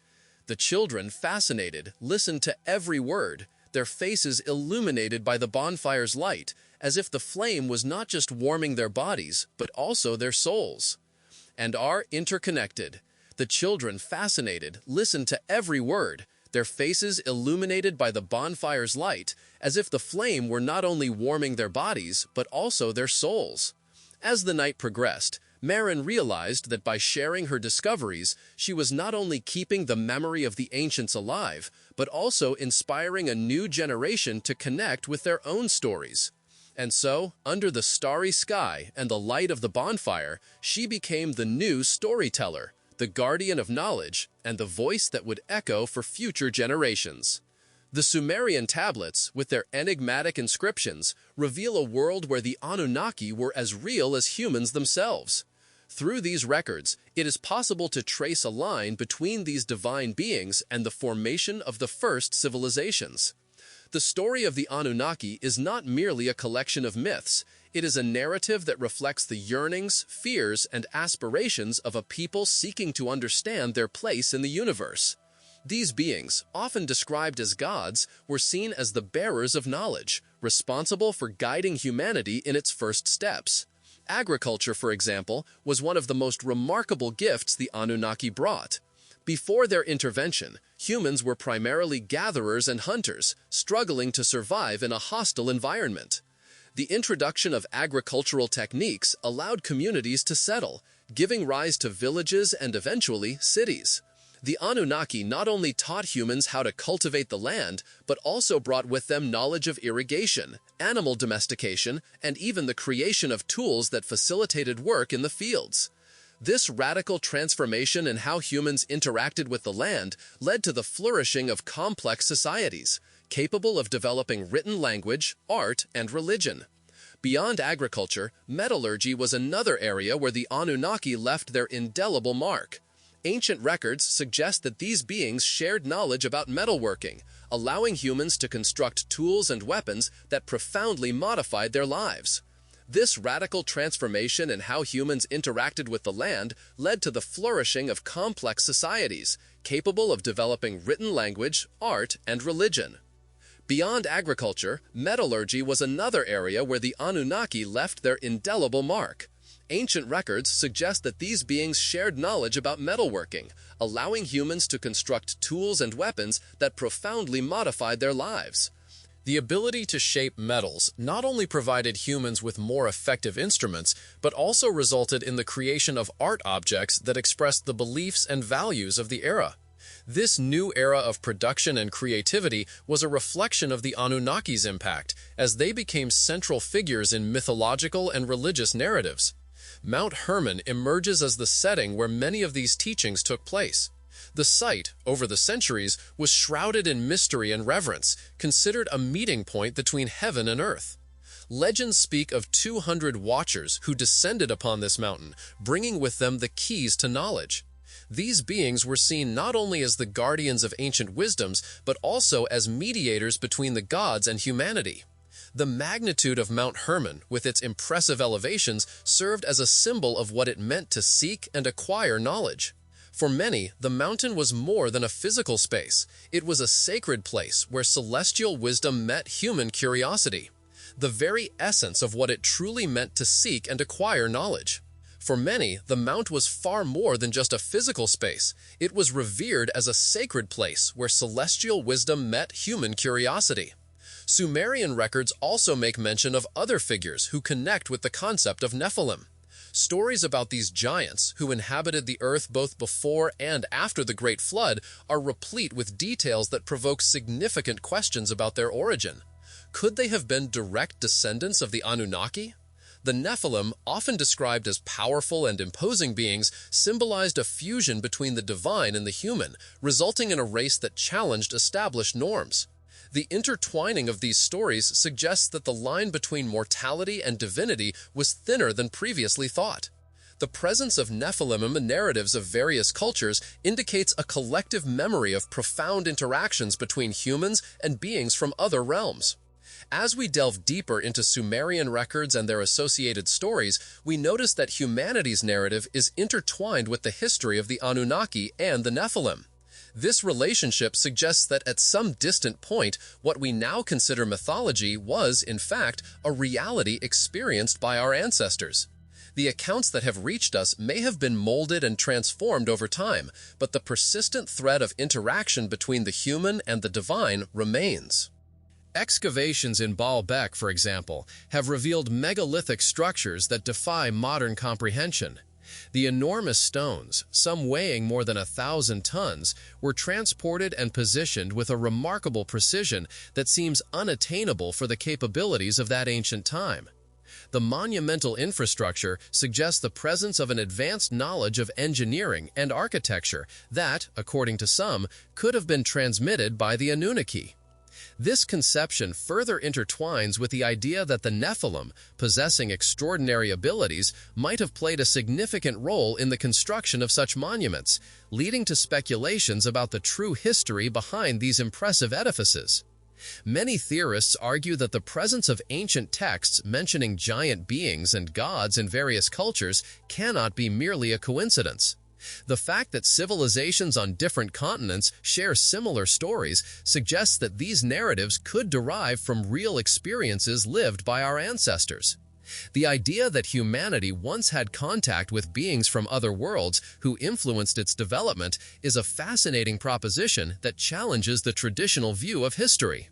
The children, fascinated, listened to every word, their faces illuminated by the bonfire's light, as if the flame was not just warming their bodies, but also their souls. And are interconnected. The children, fascinated, listened to every word, their faces illuminated by the bonfire's light, as if the flame were not only warming their bodies, but also their souls. As the night progressed, Marin realized that by sharing her discoveries, she was not only keeping the memory of the ancients alive, but also inspiring a new generation to connect with their own stories. And so, under the starry sky and the light of the bonfire, she became the new storyteller, the guardian of knowledge, and the voice that would echo for future generations. The Sumerian tablets, with their enigmatic inscriptions, reveal a world where the Anunnaki were as real as humans themselves. Through these records, it is possible to trace a line between these divine beings and the formation of the first civilizations. The story of the Anunnaki is not merely a collection of myths. It is a narrative that reflects the yearnings, fears, and aspirations of a people seeking to understand their place in the universe. These beings, often described as gods, were seen as the bearers of knowledge, responsible for guiding humanity in its first steps. Agriculture, for example, was one of the most remarkable gifts the Anunnaki brought. Before their intervention, humans were primarily gatherers and hunters, struggling to survive in a hostile environment. The introduction of agricultural techniques allowed communities to settle, giving rise to villages and eventually cities. The Anunnaki not only taught humans how to cultivate the land, but also brought with them knowledge of irrigation, animal domestication, and even the creation of tools that facilitated work in the fields. This radical transformation in how humans interacted with the land led to the flourishing of complex societies, capable of developing written language, art, and religion. Beyond agriculture, metallurgy was another area where the Anunnaki left their indelible mark. Ancient records suggest that these beings shared knowledge about metalworking, allowing humans to construct tools and weapons that profoundly modified their lives. This radical transformation in how humans interacted with the land led to the flourishing of complex societies, capable of developing written language, art, and religion. Beyond agriculture, metallurgy was another area where the Anunnaki left their indelible mark. Ancient records suggest that these beings shared knowledge about metalworking, allowing humans to construct tools and weapons that profoundly modified their lives. The ability to shape metals not only provided humans with more effective instruments, but also resulted in the creation of art objects that expressed the beliefs and values of the era. This new era of production and creativity was a reflection of the Anunnaki's impact, as they became central figures in mythological and religious narratives. Mount Hermon emerges as the setting where many of these teachings took place. The site, over the centuries, was shrouded in mystery and reverence, considered a meeting point between heaven and earth. Legends speak of 200 watchers who descended upon this mountain, bringing with them the keys to knowledge. These beings were seen not only as the guardians of ancient wisdoms, but also as mediators between the gods and humanity. The magnitude of Mount Hermon, with its impressive elevations, served as a symbol of what it meant to seek and acquire knowledge. For many, the mountain was more than a physical space. It was a sacred place where celestial wisdom met human curiosity, the very essence of what it truly meant to seek and acquire knowledge. For many, the mount was far more than just a physical space. It was revered as a sacred place where celestial wisdom met human curiosity. Sumerian records also make mention of other figures who connect with the concept of Nephilim. Stories about these giants, who inhabited the earth both before and after the Great Flood, are replete with details that provoke significant questions about their origin. Could they have been direct descendants of the Anunnaki? The Nephilim, often described as powerful and imposing beings, symbolized a fusion between the divine and the human, resulting in a race that challenged established norms. The intertwining of these stories suggests that the line between mortality and divinity was thinner than previously thought. The presence of Nephilim in narratives of various cultures indicates a collective memory of profound interactions between humans and beings from other realms. As we delve deeper into Sumerian records and their associated stories, we notice that humanity's narrative is intertwined with the history of the Anunnaki and the Nephilim. This relationship suggests that at some distant point, what we now consider mythology was, in fact, a reality experienced by our ancestors. The accounts that have reached us may have been molded and transformed over time, but the persistent thread of interaction between the human and the divine remains. Excavations in Baalbek, for example, have revealed megalithic structures that defy modern comprehension. The enormous stones, some weighing more than 1,000 tons, were transported and positioned with a remarkable precision that seems unattainable for the capabilities of that ancient time. The monumental infrastructure suggests the presence of an advanced knowledge of engineering and architecture that, according to some, could have been transmitted by the Anunnaki. This conception further intertwines with the idea that the Nephilim, possessing extraordinary abilities, might have played a significant role in the construction of such monuments, leading to speculations about the true history behind these impressive edifices. Many theorists argue that the presence of ancient texts mentioning giant beings and gods in various cultures cannot be merely a coincidence. The fact that civilizations on different continents share similar stories suggests that these narratives could derive from real experiences lived by our ancestors. The idea that humanity once had contact with beings from other worlds who influenced its development is a fascinating proposition that challenges the traditional view of history.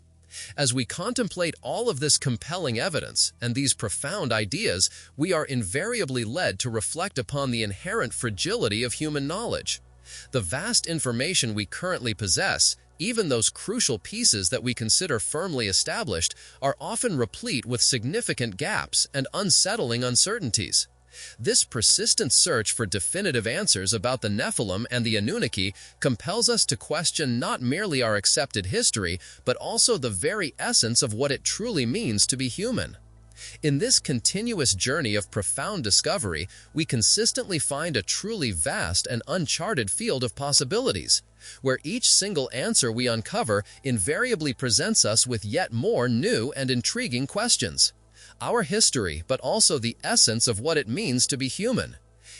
As we contemplate all of this compelling evidence and these profound ideas, we are invariably led to reflect upon the inherent fragility of human knowledge. The vast information we currently possess, even those crucial pieces that we consider firmly established, are often replete with significant gaps and unsettling uncertainties. This persistent search for definitive answers about the Nephilim and the Anunnaki compels us to question not merely our accepted history, but also the very essence of what it truly means to be human. In this continuous journey of profound discovery, we consistently find a truly vast and uncharted field of possibilities, where each single answer we uncover invariably presents us with yet more new and intriguing questions. Our history, but also the essence of what it means to be human.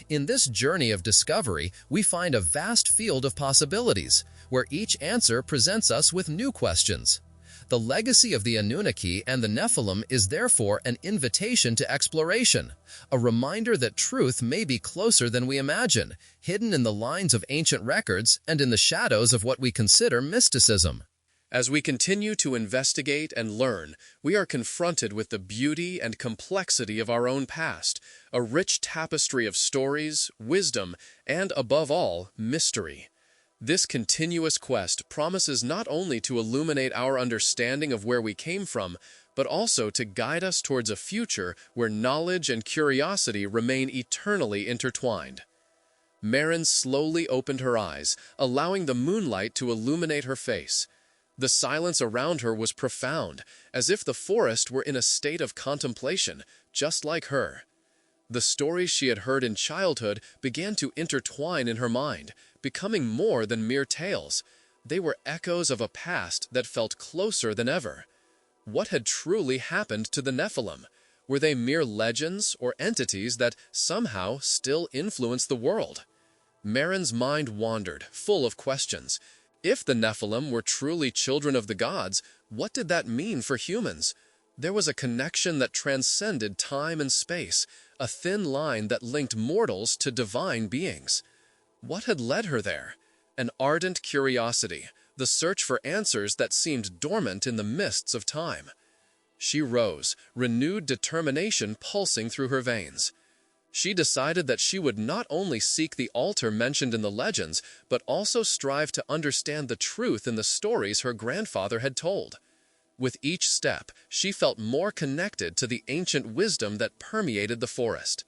In this journey of discovery, we find a vast field of possibilities, where each answer presents us with new questions. The legacy of the Anunnaki and the Nephilim is therefore an invitation to exploration, a reminder that truth may be closer than we imagine, hidden in the lines of ancient records and in the shadows of what we consider mysticism. As we continue to investigate and learn, we are confronted with the beauty and complexity of our own past, a rich tapestry of stories, wisdom, and, above all, mystery. This continuous quest promises not only to illuminate our understanding of where we came from, but also to guide us towards a future where knowledge and curiosity remain eternally intertwined. Maren slowly opened her eyes, allowing the moonlight to illuminate her face. The silence around her was profound, as if the forest were in a state of contemplation, just like her. The stories she had heard in childhood began to intertwine in her mind, becoming more than mere tales. They were echoes of a past that felt closer than ever. What had truly happened to the Nephilim? Were they mere legends or entities that somehow still influenced the world? Maren's mind wandered, full of questions. If the Nephilim were truly children of the gods, what did that mean for humans? There was a connection that transcended time and space, a thin line that linked mortals to divine beings. What had led her there? An ardent curiosity, the search for answers that seemed dormant in the mists of time. She rose, renewed determination pulsing through her veins. She decided that she would not only seek the altar mentioned in the legends, but also strive to understand the truth in the stories her grandfather had told. With each step, she felt more connected to the ancient wisdom that permeated the forest.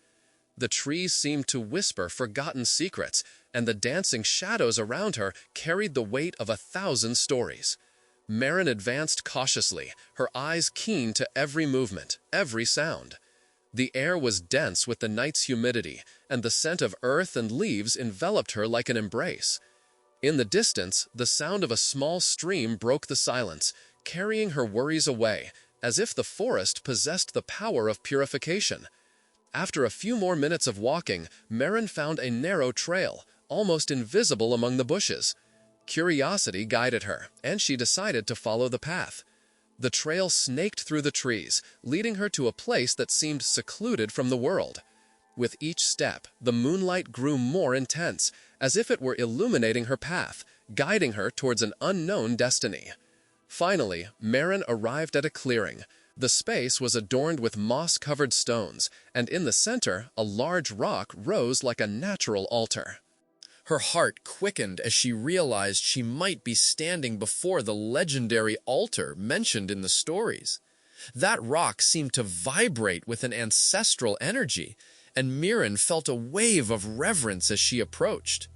The trees seemed to whisper forgotten secrets, and the dancing shadows around her carried the weight of 1,000 stories. Maren advanced cautiously, her eyes keen to every movement, every sound. The air was dense with the night's humidity, and the scent of earth and leaves enveloped her like an embrace. In the distance, the sound of a small stream broke the silence, carrying her worries away, as if the forest possessed the power of purification. After a few more minutes of walking, Maren found a narrow trail, almost invisible among the bushes. Curiosity guided her, and she decided to follow the path. The trail snaked through the trees, leading her to a place that seemed secluded from the world. With each step, the moonlight grew more intense, as if it were illuminating her path, guiding her towards an unknown destiny. Finally, Maren arrived at a clearing. The space was adorned with moss-covered stones, and in the center, a large rock rose like a natural altar. Her heart quickened as she realized she might be standing before the legendary altar mentioned in the stories. That rock seemed to vibrate with an ancestral energy, and Mirren felt a wave of reverence as she approached.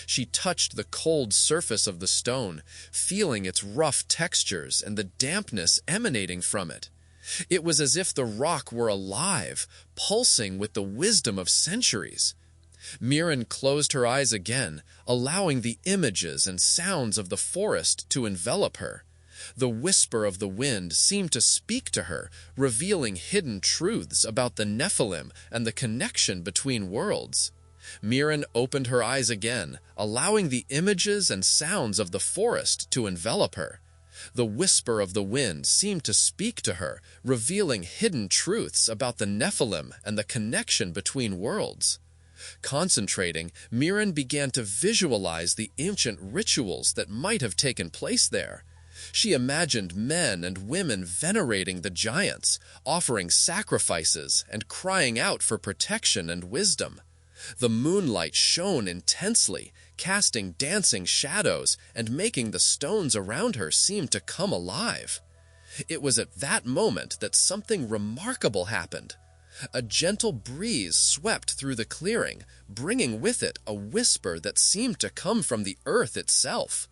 She touched the cold surface of the stone, feeling its rough textures and the dampness emanating from it. It was as if the rock were alive, pulsing with the wisdom of centuries. Mirren closed her eyes again, allowing the images and sounds of the forest to envelop her. The whisper of the wind seemed to speak to her, revealing hidden truths about the Nephilim and the connection between worlds. Mirren opened her eyes again, allowing the images and sounds of the forest to envelop her. The whisper of the wind seemed to speak to her, revealing hidden truths about the Nephilim and the connection between worlds. Concentrating, Mirren began to visualize the ancient rituals that might have taken place there. She imagined men and women venerating the giants, offering sacrifices, and crying out for protection and wisdom. The moonlight shone intensely, casting dancing shadows and making the stones around her seem to come alive. It was at that moment that something remarkable happened. A gentle breeze swept through the clearing, bringing with it a whisper that seemed to come from the earth itself.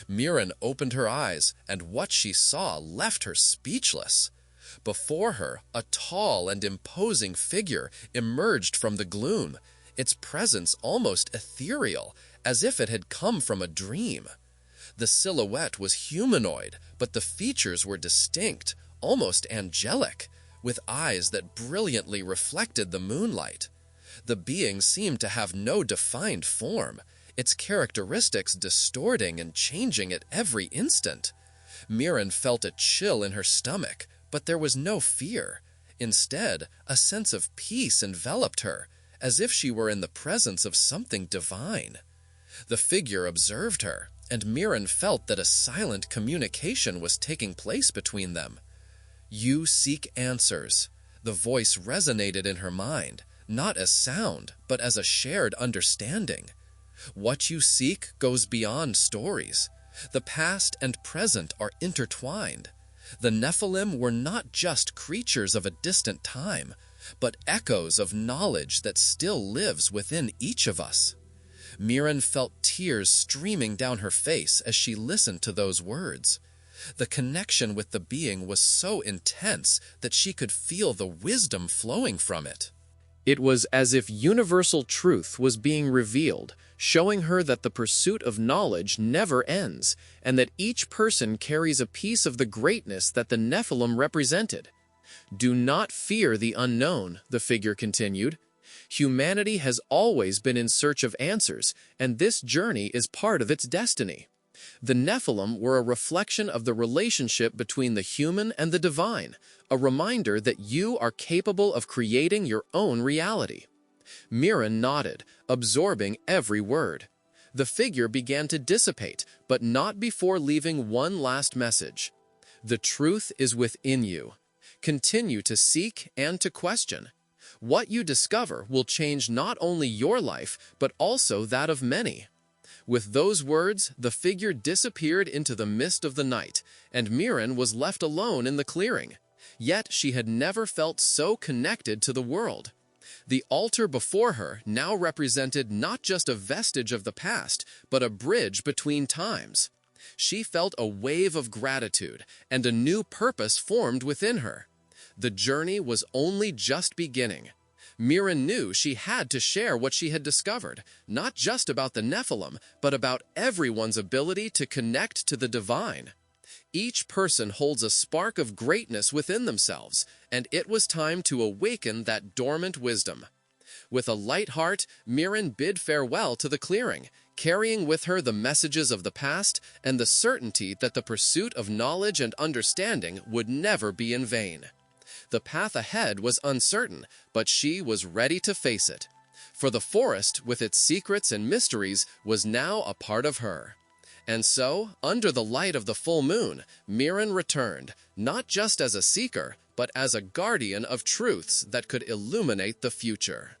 Mirren opened her eyes, and what she saw left her speechless. Before her, a tall and imposing figure emerged from the gloom, its presence almost ethereal, as if it had come from a dream. The silhouette was humanoid, but the features were distinct, almost angelic, with eyes that brilliantly reflected the moonlight. The being seemed to have no defined form, its characteristics distorting and changing at every instant. Mirren felt a chill in her stomach, but there was no fear. Instead, a sense of peace enveloped her, as if she were in the presence of something divine. The figure observed her, and Mirren felt that a silent communication was taking place between them. "You seek answers." The voice resonated in her mind, not as sound, but as a shared understanding. What you seek goes beyond stories. The past and present are intertwined. The Nephilim were not just creatures of a distant time, but echoes of knowledge that still lives within each of us. Mirren felt tears streaming down her face as she listened to those words. The connection with the being was so intense that she could feel the wisdom flowing from it. It was as if universal truth was being revealed, showing her that the pursuit of knowledge never ends, and that each person carries a piece of the greatness that the Nephilim represented. "Do not fear the unknown," the figure continued. "Humanity has always been in search of answers, and this journey is part of its destiny." The Nephilim were a reflection of the relationship between the human and the divine, a reminder that you are capable of creating your own reality. Mirren nodded, absorbing every word. The figure began to dissipate, but not before leaving one last message. "The truth is within you. Continue to seek and to question. What you discover will change not only your life, but also that of many." With those words, the figure disappeared into the mist of the night, and Mirren was left alone in the clearing. Yet she had never felt so connected to the world. The altar before her now represented not just a vestige of the past, but a bridge between times. She felt a wave of gratitude, and a new purpose formed within her. The journey was only just beginning. Mirren knew she had to share what she had discovered, not just about the Nephilim, but about everyone's ability to connect to the divine. Each person holds a spark of greatness within themselves, and it was time to awaken that dormant wisdom. With a light heart, Mirren bid farewell to the clearing, carrying with her the messages of the past and the certainty that the pursuit of knowledge and understanding would never be in vain. The path ahead was uncertain, but she was ready to face it. For the forest, with its secrets and mysteries, was now a part of her. And so, under the light of the full moon, Mirren returned, not just as a seeker, but as a guardian of truths that could illuminate the future.